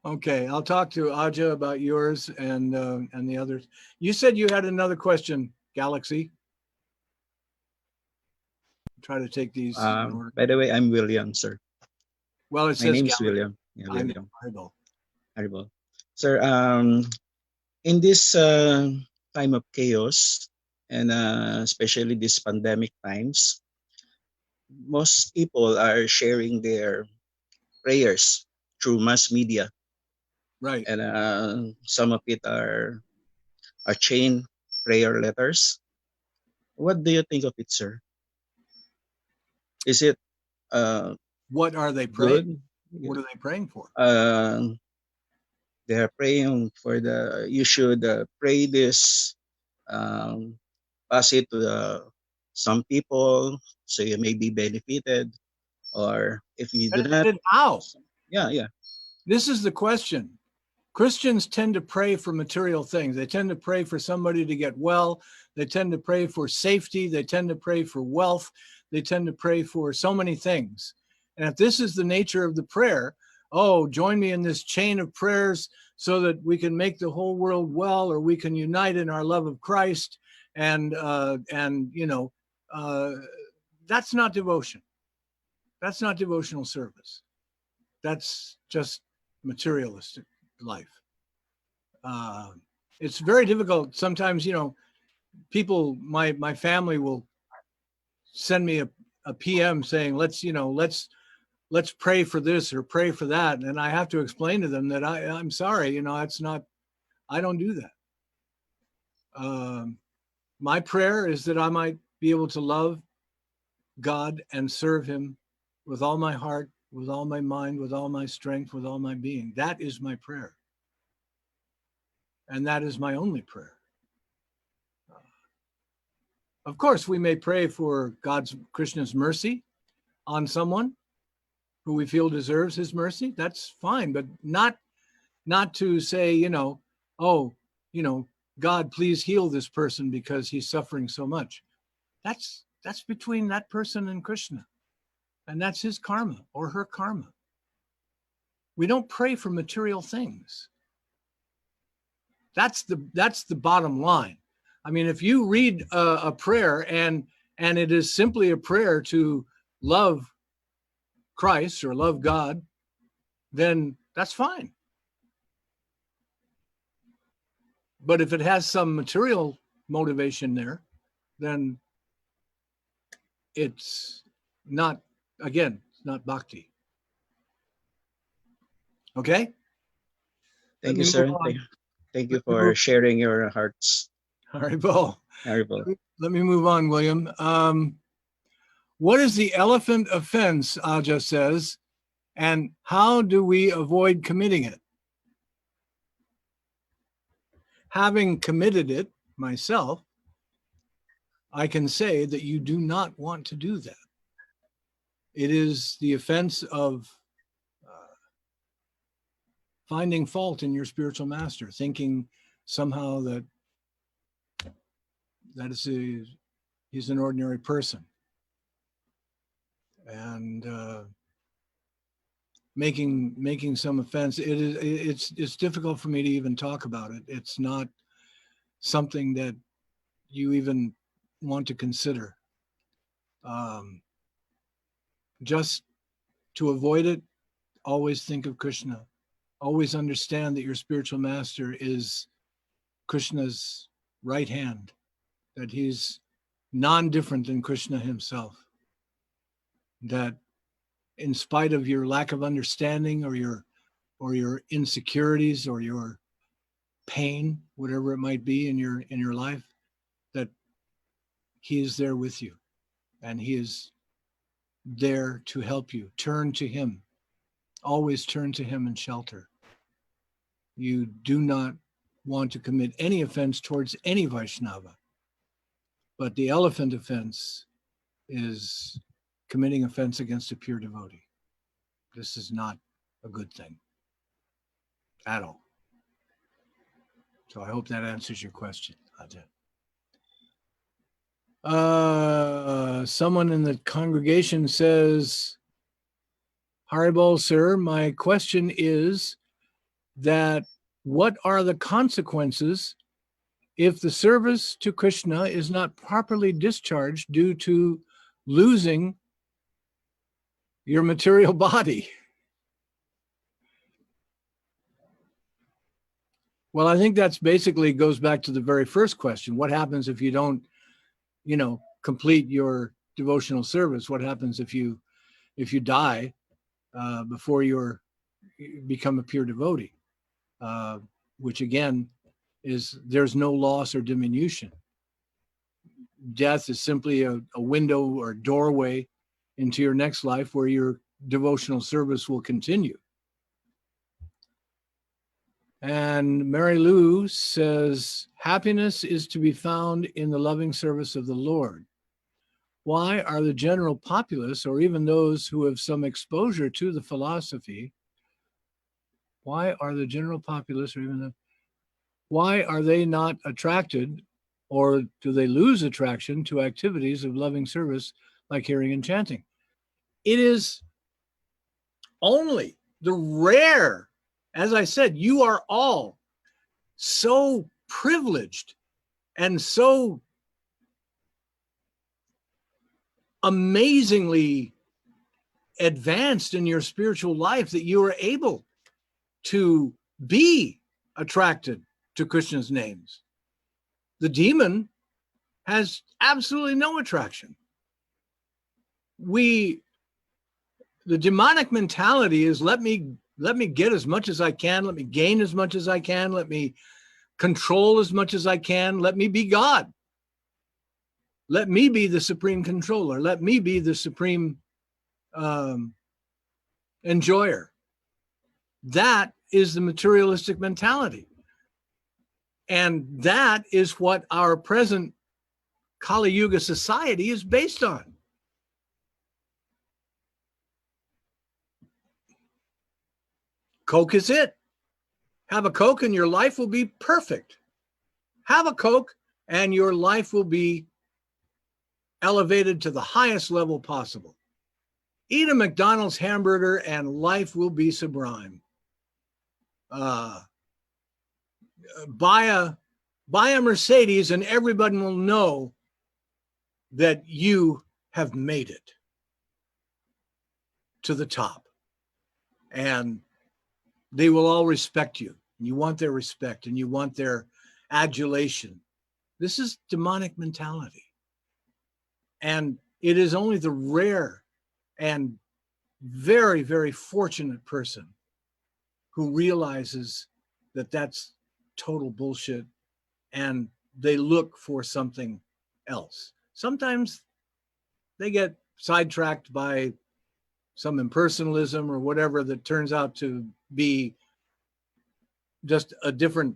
Speaker 1: okay, I'll talk to Aja about yours and the others. You said you had another question, Galaxy. Try to take these in order.
Speaker 2: By the way, I'm William, sir.
Speaker 1: Well, it
Speaker 2: My
Speaker 1: says
Speaker 2: name is
Speaker 1: Galaxy.
Speaker 2: William. Yeah,
Speaker 1: I know,
Speaker 2: William.
Speaker 1: Haribo.
Speaker 2: Haribo. Sir, in this time of chaos, and especially these pandemic times, most people are sharing their prayers through mass media,
Speaker 1: Right.
Speaker 2: and some of it are chain prayer letters. What do you think of it, sir? Is it
Speaker 1: What are they praying?
Speaker 2: good?
Speaker 1: What are they praying for?
Speaker 2: They are praying for you should pray this, pass it to some people so you may be benefited, or if you do not.
Speaker 1: How?
Speaker 2: Yeah.
Speaker 1: This is the question. Christians tend to pray for material things. They tend to pray for somebody to get well. They tend to pray for safety. They tend to pray for wealth. They tend to pray for so many things. And if this is the nature of the prayer, oh, join me in this chain of prayers so that we can make the whole world well, or we can unite in our love of Christ. And that's not devotion. That's not devotional service. That's just materialistic life. It's very difficult. Sometimes, people, my family will send me a PM saying, let's pray for this or pray for that. And I have to explain to them that I'm sorry, it's not, I don't do that. My prayer is that I might be able to love God and serve him with all my heart, with all my mind, with all my strength, with all my being. That is my prayer. And that is my only prayer. Of course, we may pray for Krishna's mercy on someone who we feel deserves his mercy. That's fine, but not to say, God, please heal this person because he's suffering so much. That's between that person and Krishna. And that's his karma or her karma. We don't pray for material things. That's the bottom line. I mean, if you read a prayer and it is simply a prayer to love Christ or love God, then that's fine. But if it has some material motivation there, then it's not, again, it's not bhakti. Okay?
Speaker 2: Thank
Speaker 1: Let
Speaker 2: you,
Speaker 1: me
Speaker 2: sir.
Speaker 1: move on.
Speaker 2: Thank you
Speaker 1: Let me
Speaker 2: for
Speaker 1: move-
Speaker 2: sharing your hearts.
Speaker 1: Haribo.
Speaker 2: Haribo.
Speaker 1: Let me move on, William. What is the elephant offense, Aja says, and how do we avoid committing it? Having committed it myself, I can say that you do not want to do that. It is the offense of finding fault in your spiritual master, thinking somehow that he's an ordinary person, and making some offense. It's difficult for me to even talk about it. It's not something that you even want to consider. Just to avoid it, always think of Krishna. Always understand that your spiritual master is Krishna's right hand, that he's non-different than Krishna himself. That in spite of your lack of understanding or your insecurities or your pain, whatever it might be in your life, that he is there with you and he is there to help you. Turn to him. Always turn to him in shelter. You do not want to commit any offense towards any Vaishnava. But the elephant offense is committing offense against a pure devotee. This is not a good thing at all. So I hope that answers your question, Ajay. Someone in the congregation says, Haribol, sir, my question is that what are the consequences if the service to Krishna is not properly discharged due to losing your material body? Well, I think that's basically goes back to the very first question. What happens if you don't, complete your devotional service? What happens if you die before you become a pure devotee? Which again is there's no loss or diminution. Death is simply a window or doorway into your next life where your devotional service will continue. And Mary Lou says, happiness is to be found in the loving service of the Lord. Why are the general populace, or even those who have some exposure to the philosophy, why are the general populace, or even why are they not attracted, or do they lose attraction to activities of loving service like hearing and chanting? It is only the rare, as I said, you are all so privileged and so amazingly advanced in your spiritual life that you are able to be attracted to Krishna's names. The demon has absolutely no attraction. The demonic mentality is let me get as much as I can, let me gain as much as I can, let me control as much as I can, let me be God. Let me be the supreme controller. Let me be the supreme enjoyer. That is the materialistic mentality. And that is what our present Kali Yuga society is based on. Coke is it. Have a Coke and your life will be perfect. Have a Coke and your life will be elevated to the highest level possible. Eat a McDonald's hamburger and life will be sublime. Buy a Mercedes and everybody will know that you have made it to the top. And they will all respect you. You want their respect and you want their adulation. This is demonic mentality. And it is only the rare and very, very fortunate person who realizes that that's total bullshit and they look for something else. Sometimes they get sidetracked by some impersonalism or whatever that turns out to be just a different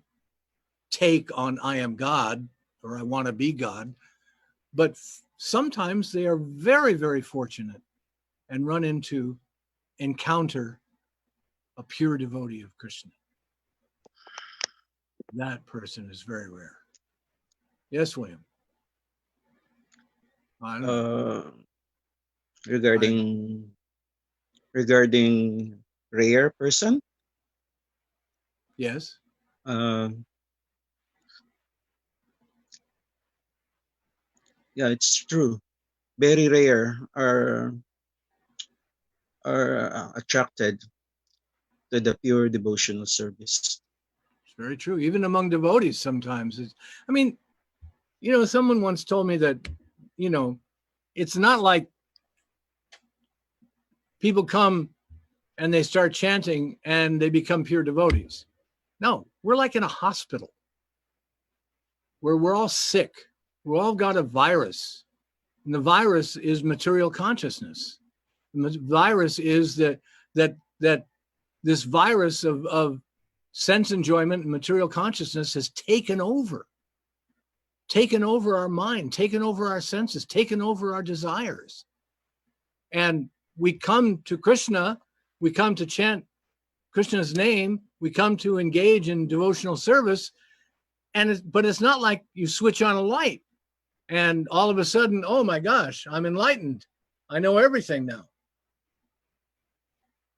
Speaker 1: take on I am God or I want to be God. But sometimes they are very, very fortunate and encounter a pure devotee of Krishna. That person is very rare. Yes, William. I don't know.
Speaker 2: Regarding rare person,
Speaker 1: Yes.
Speaker 2: uh, yeah, it's true. Very rare are attracted to the pure devotional service.
Speaker 1: It's very true. Even among devotees, sometimes. I mean, someone once told me that, it's not like people come and they start chanting and they become pure devotees. No, we're like in a hospital where we're all sick. We all got a virus. And the virus is material consciousness. The virus is that this virus of sense enjoyment and material consciousness has taken over our mind, taken over our senses, taken over our desires. And we come to Krishna, we come to chant Krishna's name, we come to engage in devotional service, but it's not like you switch on a light and all of a sudden, oh my gosh, I'm enlightened. I know everything now.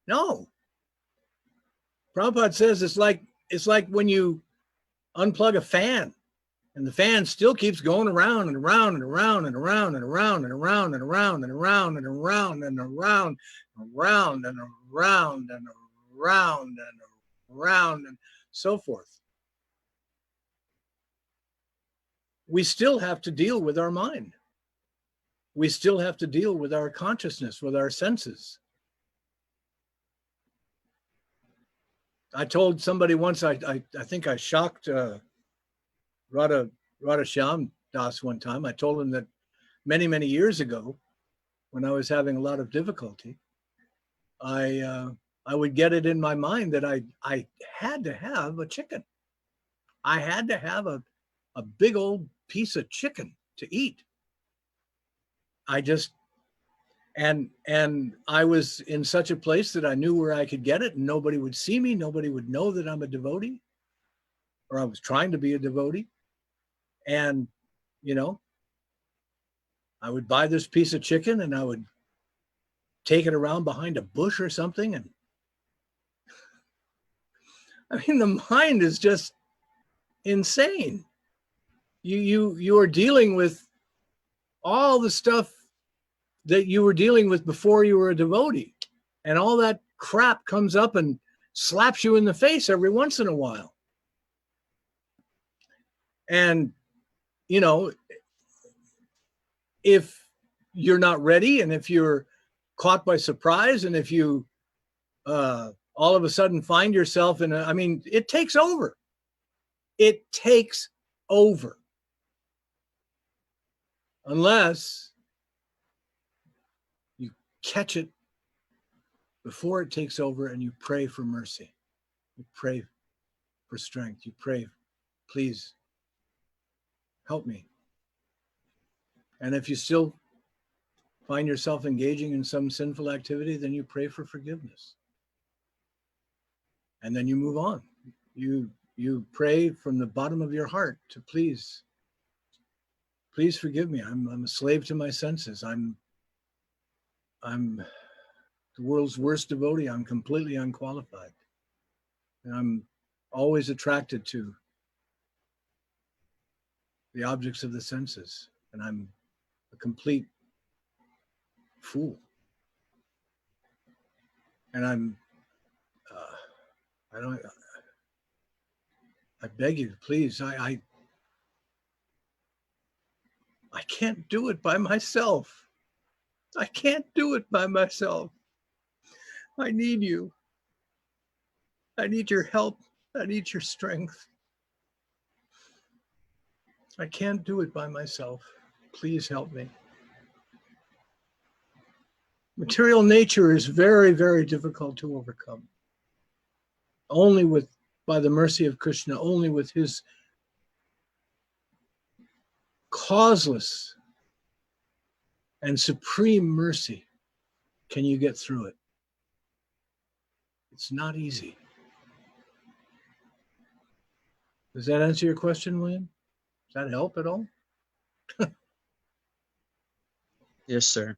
Speaker 1: No. Prabhupada says it's like when you unplug a fan and the fan still keeps going around and around and around and around and around and around and around and around and around and around and around and around and around and around and so forth. We still have to deal with our mind. We still have to deal with our consciousness, with our senses. I told somebody once, I think I shocked Radha Shyam Das one time. I told him that many, many years ago, when I was having a lot of difficulty, I would get it in my mind that I had to have a chicken. I had to have a big old piece of chicken to eat. And I was in such a place that I knew where I could get it and nobody would see me. Nobody would know that I'm a devotee or I was trying to be a devotee. And, I would buy this piece of chicken and I would take it around behind a bush or something. And I mean, the mind is just insane. You are dealing with all the stuff that you were dealing with before you were a devotee. And all that crap comes up and slaps you in the face every once in a while. And, if you're not ready and if you're caught by surprise and if you all of a sudden find yourself it takes over. It takes over. Unless you catch it before it takes over and you pray for mercy. You pray for strength. You pray, please help me. And if you still find yourself engaging in some sinful activity, then you pray for forgiveness. And then you move on. You pray from the bottom of your heart to please forgive me. I'm a slave to my senses. I'm the world's worst devotee. I'm completely unqualified. And I'm always attracted to the objects of the senses. And I'm a complete fool. And I beg you, please, I can't do it by myself. I can't do it by myself. I need you. I need your help. I need your strength. I can't do it by myself. Please help me. Material nature is very, very difficult to overcome. Only by the mercy of Krishna, only with his causeless and supreme mercy can you get through it. It's not easy. Does that answer your question, William? Does that help at all?
Speaker 2: Yes, sir.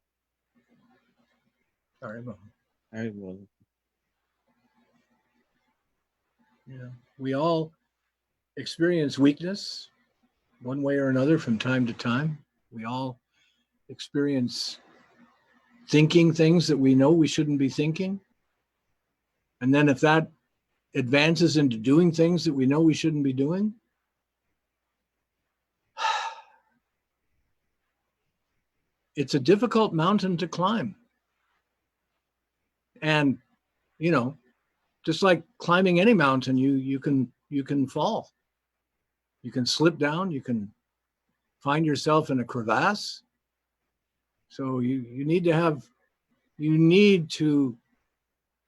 Speaker 1: Sorry, Mom.
Speaker 2: I will.
Speaker 1: Yeah, we all experience weakness one way or another from time to time. We all experience thinking things that we know we shouldn't be thinking. And then if that advances into doing things that we know we shouldn't be doing, it's a difficult mountain to climb. And, you know, just like climbing any mountain, you can fall. You can slip down, you can find yourself in a crevasse. So you need to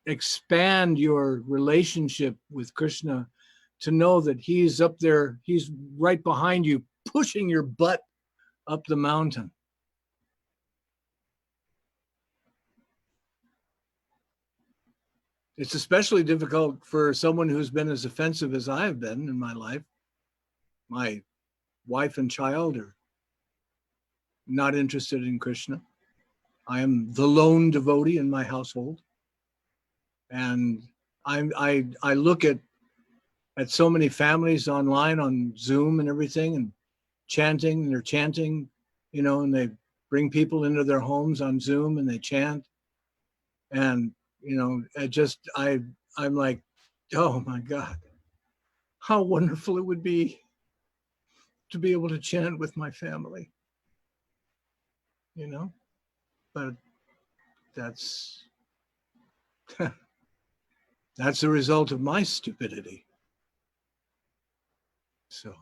Speaker 1: expand your relationship with Krishna to know that he's up there, he's right behind you, pushing your butt up the mountain. It's especially difficult for someone who's been as offensive as I have been in my life. My wife and child are not interested in Krishna. I am the lone devotee in my household. And I look at so many families online on Zoom and everything and they're chanting, you know, and they bring people into their homes on Zoom and they chant. And, you know, I'm like, oh my God, how wonderful it would be to be able to chant with my family, you know, but that's that's the result of my stupidity. So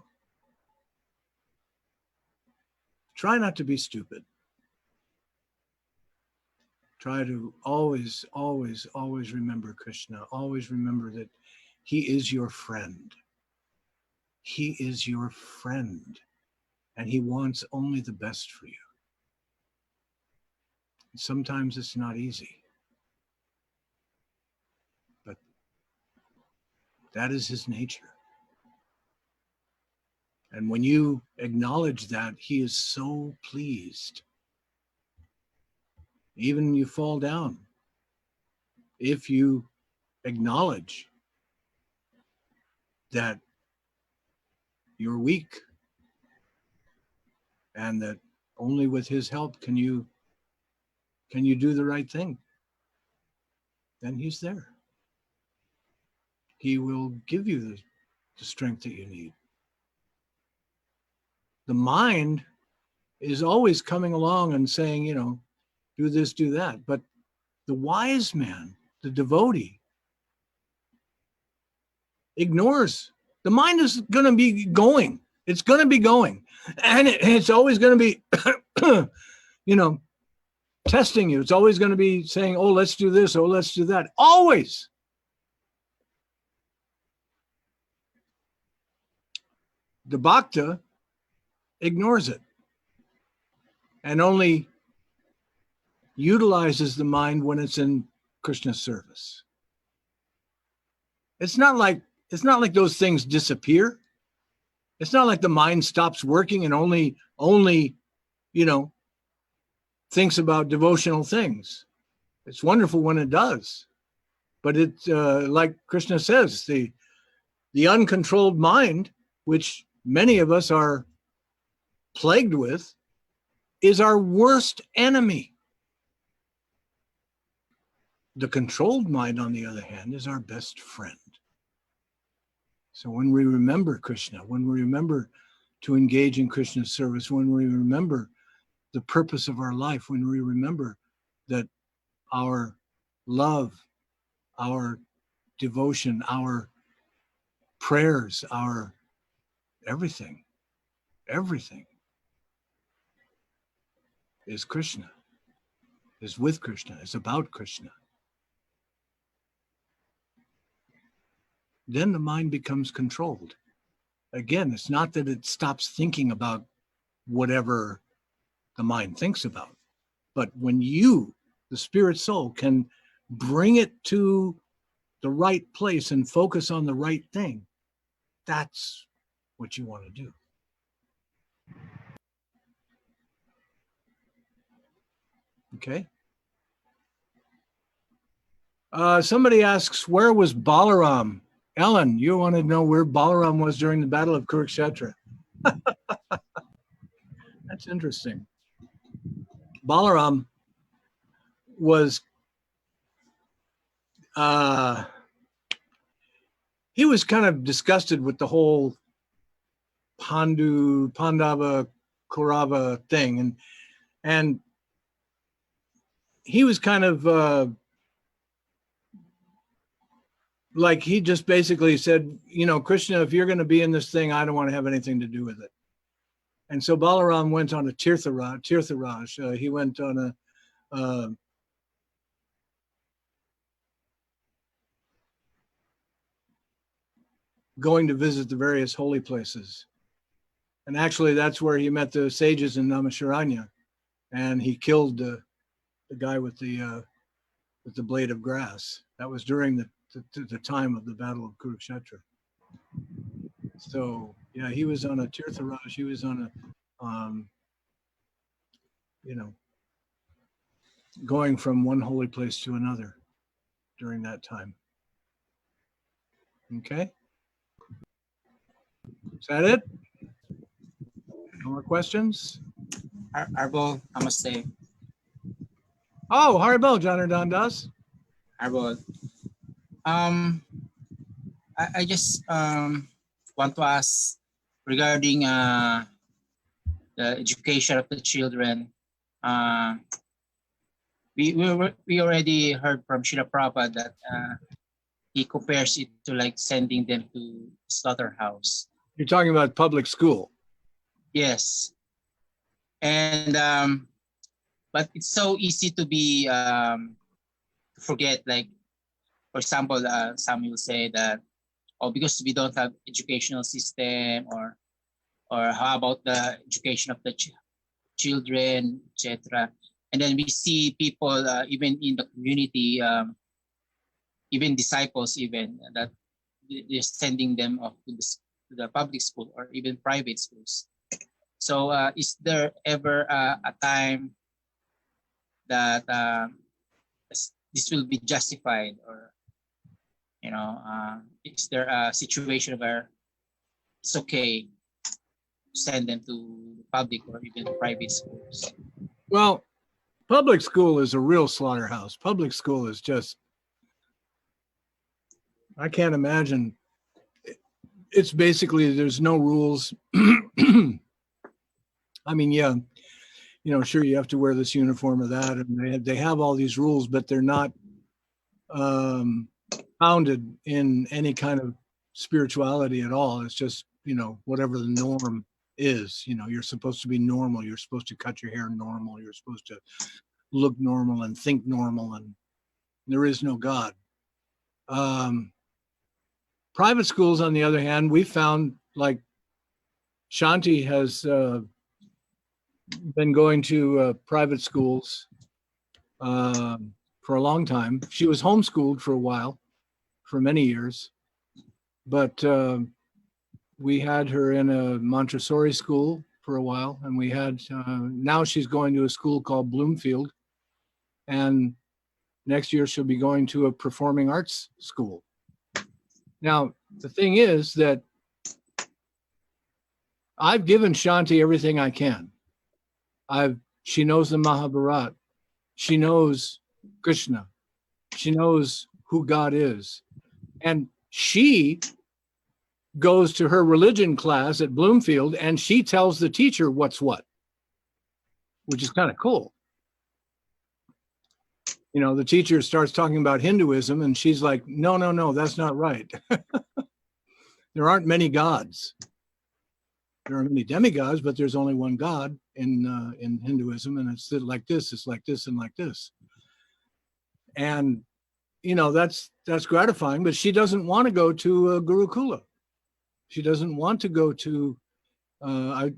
Speaker 1: try not to be stupid. Try to always, always, always remember Krishna. Always remember that he is your friend. He is your friend, and he wants only the best for you. Sometimes it's not easy, but that is his nature. And when you acknowledge that, he is so pleased. Even you fall down, if you acknowledge that you're weak and that only with his help can you do the right thing, then he's there. He will give you the strength that you need. The mind is always coming along and saying, you know, do this, do that. But the wise man, the devotee, ignores. The mind is going to be going. It's going to be going. And it's always going to be, you know, testing you. It's always going to be saying, oh, let's do this. Oh, let's do that. Always. The bhakta ignores it and only utilizes the mind when it's in Krishna's service. It's not like those things disappear. It's not like the mind stops working and only, you know, thinks about devotional things. It's wonderful when it does. But it's like Krishna says, the uncontrolled mind, which many of us are plagued with, is our worst enemy. The controlled mind, on the other hand, is our best friend. So when we remember Krishna, when we remember to engage in Krishna's service, when we remember the purpose of our life, when we remember that our love, our devotion, our prayers, our everything is Krishna, is with Krishna, is about Krishna. Then the mind becomes controlled. Again, it's not that it stops thinking about whatever the mind thinks about, but when you, the spirit soul, can bring it to the right place and focus on the right thing, that's what you want to do. Okay. Somebody asks, where was Balaram? Ellen, you want to know where Balaram was during the Battle of Kurukshetra? That's interesting. Balaram was, he was kind of disgusted with the whole Pandava, Kaurava thing. And he was kind of like, he just basically said, you know, Krishna, if you're going to be in this thing, I don't want to have anything to do with it. And so Balaram went on a Tirtharaj. He went on a going to visit the various holy places. And actually, that's where he met the sages in Namasharanya. And he killed the guy with the blade of grass. That was during the time of the Battle of Kurukshetra. So yeah, he was on a Tirtharaj. He was on a, you know, going from one holy place to another during that time. Okay. Is that it? No more questions?
Speaker 4: Arbol, namaste.
Speaker 1: Oh, Haribol, Janardhan Das.
Speaker 4: Arbol. I just want to ask regarding the education of the children. We already heard from Srila Prabhupada that he compares it to like sending them to slaughterhouse.
Speaker 1: You're talking about public school.
Speaker 4: Yes. And but it's so easy to be forget, like for example, some will say that, oh, because we don't have educational system, or how about the education of the children, etc. And then we see people even in the community, even disciples, even that they're sending them off to the public school or even private schools. So is there ever a time that this will be justified, or you know, is there a situation where it's okay to send them to public or even private schools?
Speaker 1: Well, public school is a real slaughterhouse. Public school is just, I can't imagine. It's basically, there's no rules. I mean, yeah, you know, sure, you have to wear this uniform or that, and they have all these rules, but they're not founded in any kind of spirituality at all. It's just, you know, whatever the norm is. You know, you're supposed to be normal. You're supposed to cut your hair normal. You're supposed to look normal and think normal, and there is no God. Private schools, on the other hand, we found, like Shanti has been going to private schools for a long time. She was homeschooled for a while, for many years, but we had her in a Montessori school for a while, and we had, now she's going to a school called Bloomfield, and next year she'll be going to a performing arts school. Now, the thing is that I've given Shanti everything I can. She knows the Mahabharata. She knows Krishna. She knows who God is. And she goes to her religion class at Bloomfield and she tells the teacher what's what, which is kind of cool. You know, the teacher starts talking about Hinduism and she's like, no, no, no, that's not right. There aren't many gods. There are many demigods, but there's only one God in Hinduism, and it's like this, it's like this, and like this. And you know, that's gratifying, but she doesn't want to go to Gurukula. She doesn't want to go to. I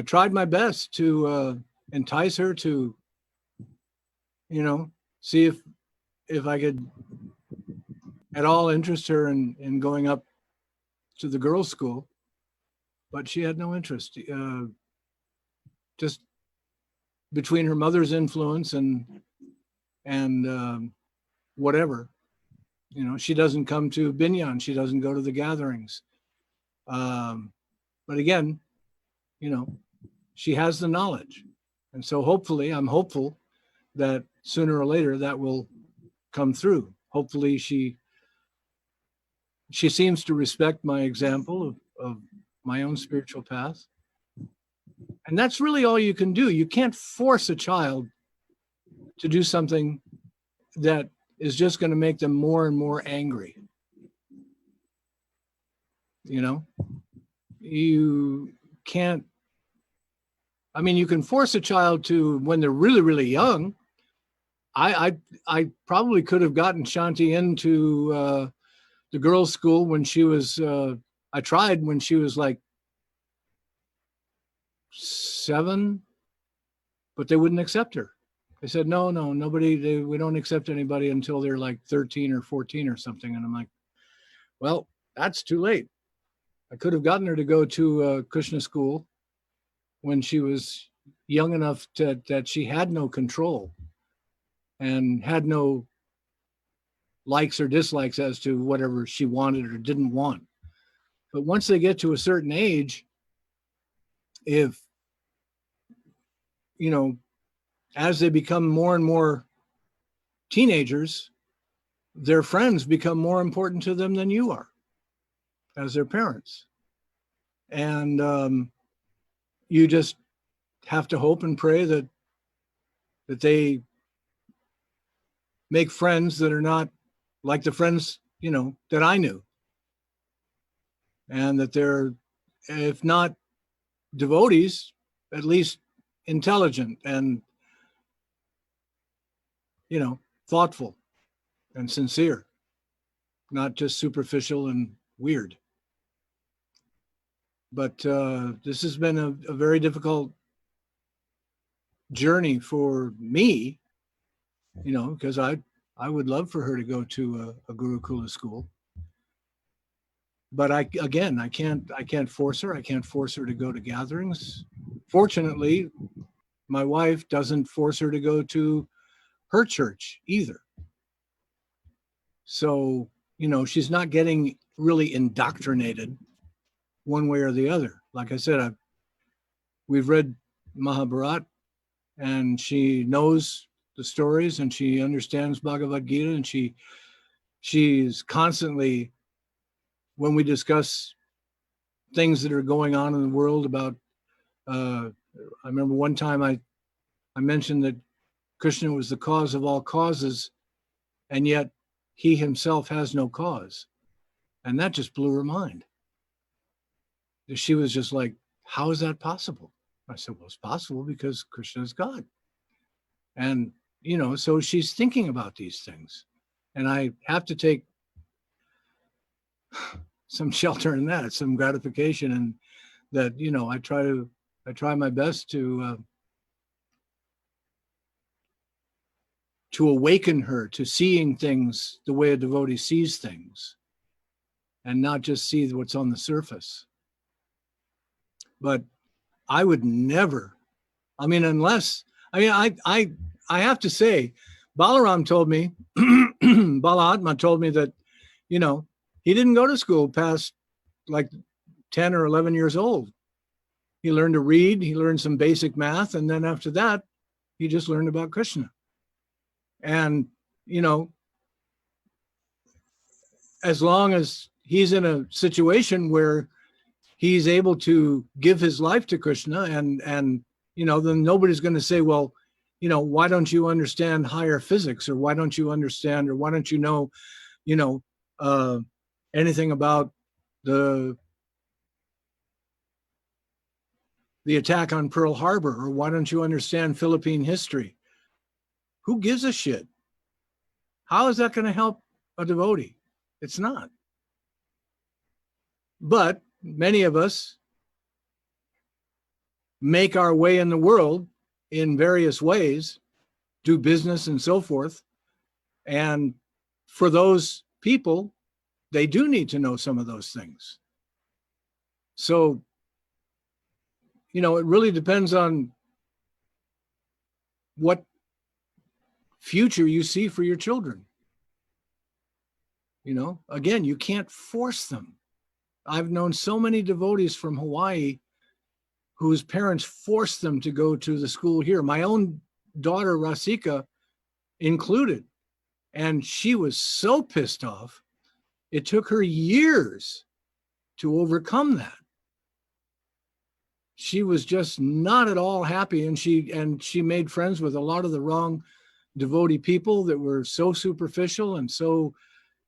Speaker 1: tried my best to entice her to, you know, see if I could at all interest her in going up to the girls' school, but she had no interest. Just between her mother's influence and whatever, you know, she doesn't come to Binyan. She doesn't go to the gatherings. But again, you know, she has the knowledge. And so hopefully, I'm hopeful that sooner or later that will come through. Hopefully she seems to respect my example of my own spiritual path. And that's really all you can do. You can't force a child to do something that is just going to make them more and more angry. You know, you can't, I mean, you can force a child to, when they're really, really young. I probably could have gotten Shanti into the girls' school when she was, I tried when she was like 7, but they wouldn't accept her. They said, no, nobody, we don't accept anybody until they're like 13 or 14 or something. And I'm like, well, that's too late. I could have gotten her to go to Krishna school when she was young enough that she had no control and had no likes or dislikes as to whatever she wanted or didn't want. But once they get to a certain age, if, you know, as they become more and more teenagers, their friends become more important to them than you are as their parents. And you just have to hope and pray that they make friends that are not like the friends, you know, that I knew. And that they're, if not devotees, at least intelligent and, you know, thoughtful and sincere, not just superficial and weird. But this has been a very difficult journey for me, you know, because I would love for her to go to a Gurukula school. But I can't force her. I can't force her to go to gatherings. Fortunately, my wife doesn't force her to go to her church either. So, you know, she's not getting really indoctrinated one way or the other. Like I said, we've read Mahabharata, and she knows the stories and she understands Bhagavad Gita, and she's constantly, when we discuss things that are going on in the world about, I remember one time I mentioned that Krishna was the cause of all causes, and yet he himself has no cause. And that just blew her mind. She was just like, how is that possible? I said, well, it's possible because Krishna is God. And, you know, so she's thinking about these things. And I have to take some shelter in that, some gratification, and that, you know, I try my best to awaken her to seeing things the way a devotee sees things and not just see what's on the surface. But I would never, I mean, unless, I mean, I have to say, Balaram told me, Balaatma told me that, you know, he didn't go to school past like 10 or 11 years old. He learned to read, he learned some basic math, and then after that, he just learned about Krishna. And, you know, as long as he's in a situation where he's able to give his life to Krishna, and you know, then nobody's going to say, well, you know, why don't you understand higher physics, or why don't you understand, or why don't you know, you know, anything about the attack on Pearl Harbor, or why don't you understand Philippine history? Who gives a shit? How is that going to help a devotee? It's not. But many of us make our way in the world in various ways, do business and so forth. And for those people, they do need to know some of those things. So, you know, it really depends on what future you see for your children. You know, again, you can't force them. I've known so many devotees from Hawaii whose parents forced them to go to the school here. My own daughter, Rasika, included. And she was so pissed off. It took her years to overcome that. She was just not at all happy, and she made friends with a lot of the wrong devotee people that were so superficial and so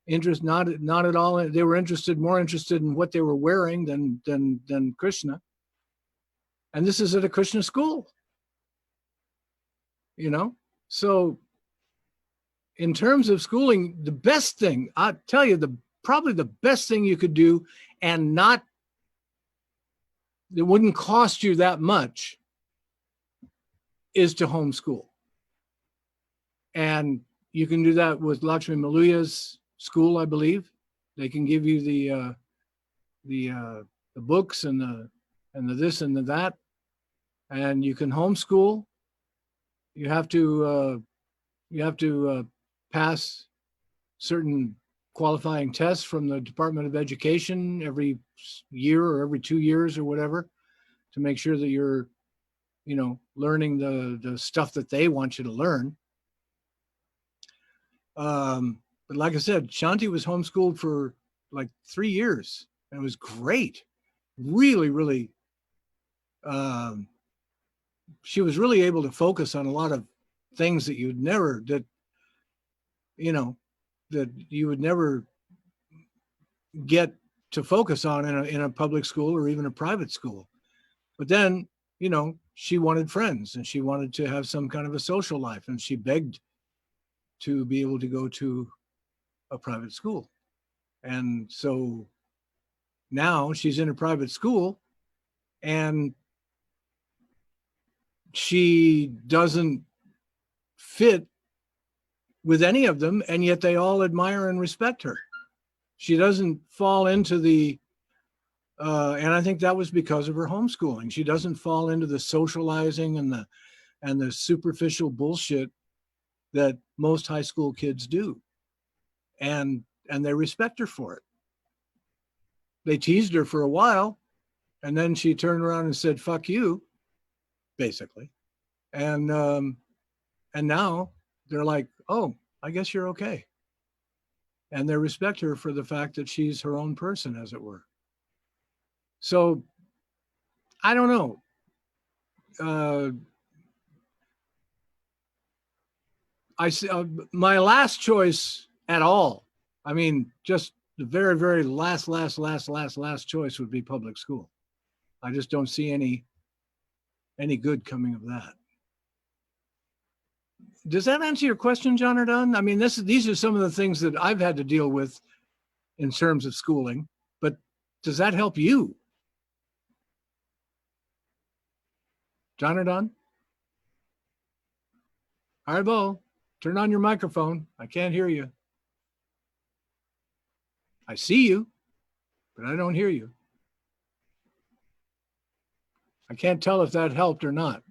Speaker 1: not at all. They were more interested in what they were wearing than Krishna. And this is at a Krishna school, you know? So in terms of schooling, the best thing, I'll tell you, probably the best thing you could do, and it wouldn't cost you that much, is to homeschool. And you can do that with Lakshmi Maluya's school, I believe. They can give you the books and the this and the that, and you can homeschool. You have to pass certain qualifying tests from the Department of Education every year or every 2 years or whatever, to make sure that you're, you know, learning the stuff that they want you to learn. But like I said, Shanti was homeschooled for like 3 years, and it was great. Really, really, she was really able to focus on a lot of things that you would never get to focus on in a public school or even a private school. But then, you know, she wanted friends, and she wanted to have some kind of a social life, and she begged to be able to go to a private school. And so now she's in a private school, and she doesn't fit with any of them, and yet they all admire and respect her. She doesn't fall into and I think that was because of her homeschooling. She doesn't fall into the socializing and the superficial bullshit that most high school kids do. And they respect her for it. They teased her for a while, and then she turned around and said, "Fuck you," basically. And now they're like, "Oh, I guess you're okay." And they respect her for the fact that she's her own person, as it were. So I don't know. My last choice at all, I mean, just the very, very last choice would be public school. I just don't see any good coming of that. Does that answer your question, John or Don? I mean, these are some of the things that I've had to deal with in terms of schooling, but does that help you? John or Don? Haribo, turn on your microphone. I can't hear you. I see you, but I don't hear you. I can't tell if that helped or not.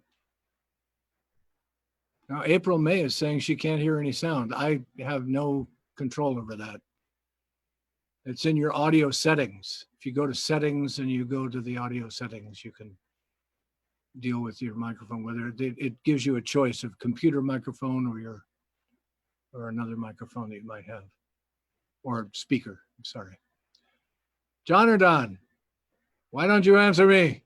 Speaker 1: Now, April May is saying she can't hear any sound. I have no control over that. It's in your audio settings. If you go to settings and you go to the audio settings, you can deal with your microphone, whether it gives you a choice of computer microphone or another microphone that you might have, or speaker, I'm sorry. John or Don? Why don't you answer me?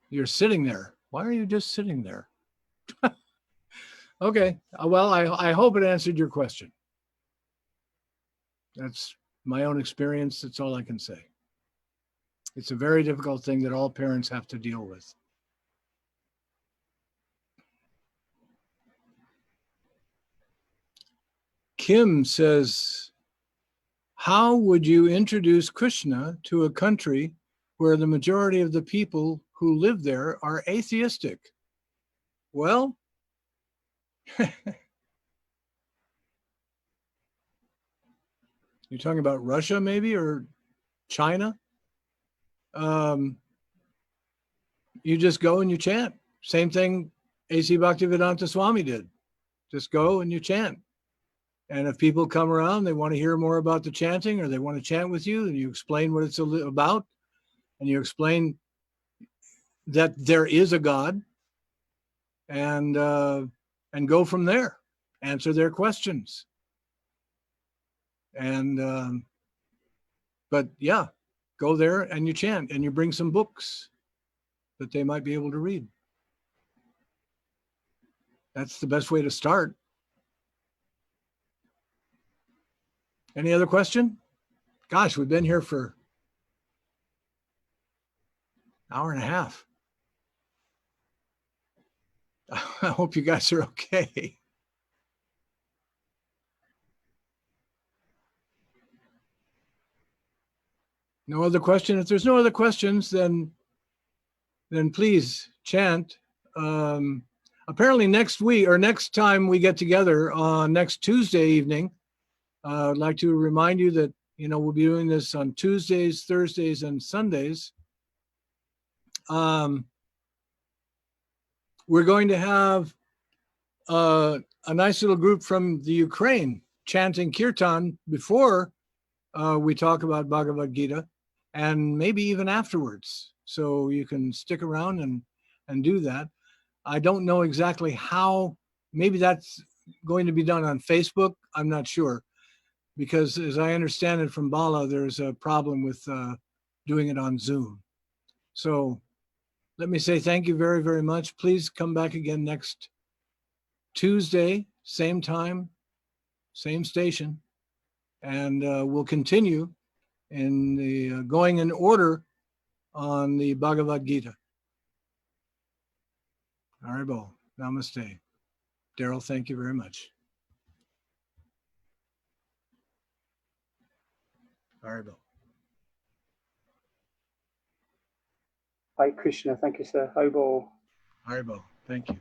Speaker 1: You're sitting there. Why are you just sitting there? Okay. Well, I hope it answered your question. That's my own experience. That's all I can say. It's a very difficult thing that all parents have to deal with. Kim says, how would you introduce Krishna to a country where the majority of the people who live there are atheistic? Well, you're talking about Russia maybe, or China? You just go and you chant. Same thing A.C. Bhaktivedanta Swami did. Just go and you chant. And if people come around, they want to hear more about the chanting, or they want to chant with you, and you explain what it's about, and you explain that there is a God, and go from there. Answer their questions. And but yeah, go there and you chant, and you bring some books that they might be able to read. That's the best way to start. Any other question? Gosh, we've been here for an hour and a half. I hope you guys are okay. No other question? If there's no other questions, then please chant. Apparently next week, or next time we get together on next Tuesday evening, I'd like to remind you that, we'll be doing this on Tuesdays, Thursdays, and Sundays. We're going to have a nice little group from the Ukraine chanting kirtan before we talk about Bhagavad Gita, and maybe even afterwards. So you can stick around and do that. I don't know exactly how. Maybe that's going to be done on Facebook. I'm not sure, because as I understand it from Bala, there's a problem with doing it on Zoom. So let me say thank you very, very much. Please come back again next Tuesday, same time, same station, and we'll continue in the going in order on the Bhagavad Gita. Haribo, namaste. Daryl, thank you very much. Haribo.
Speaker 3: Hi, Krishna. Thank you, sir. Hobo.
Speaker 1: Haribo, thank you.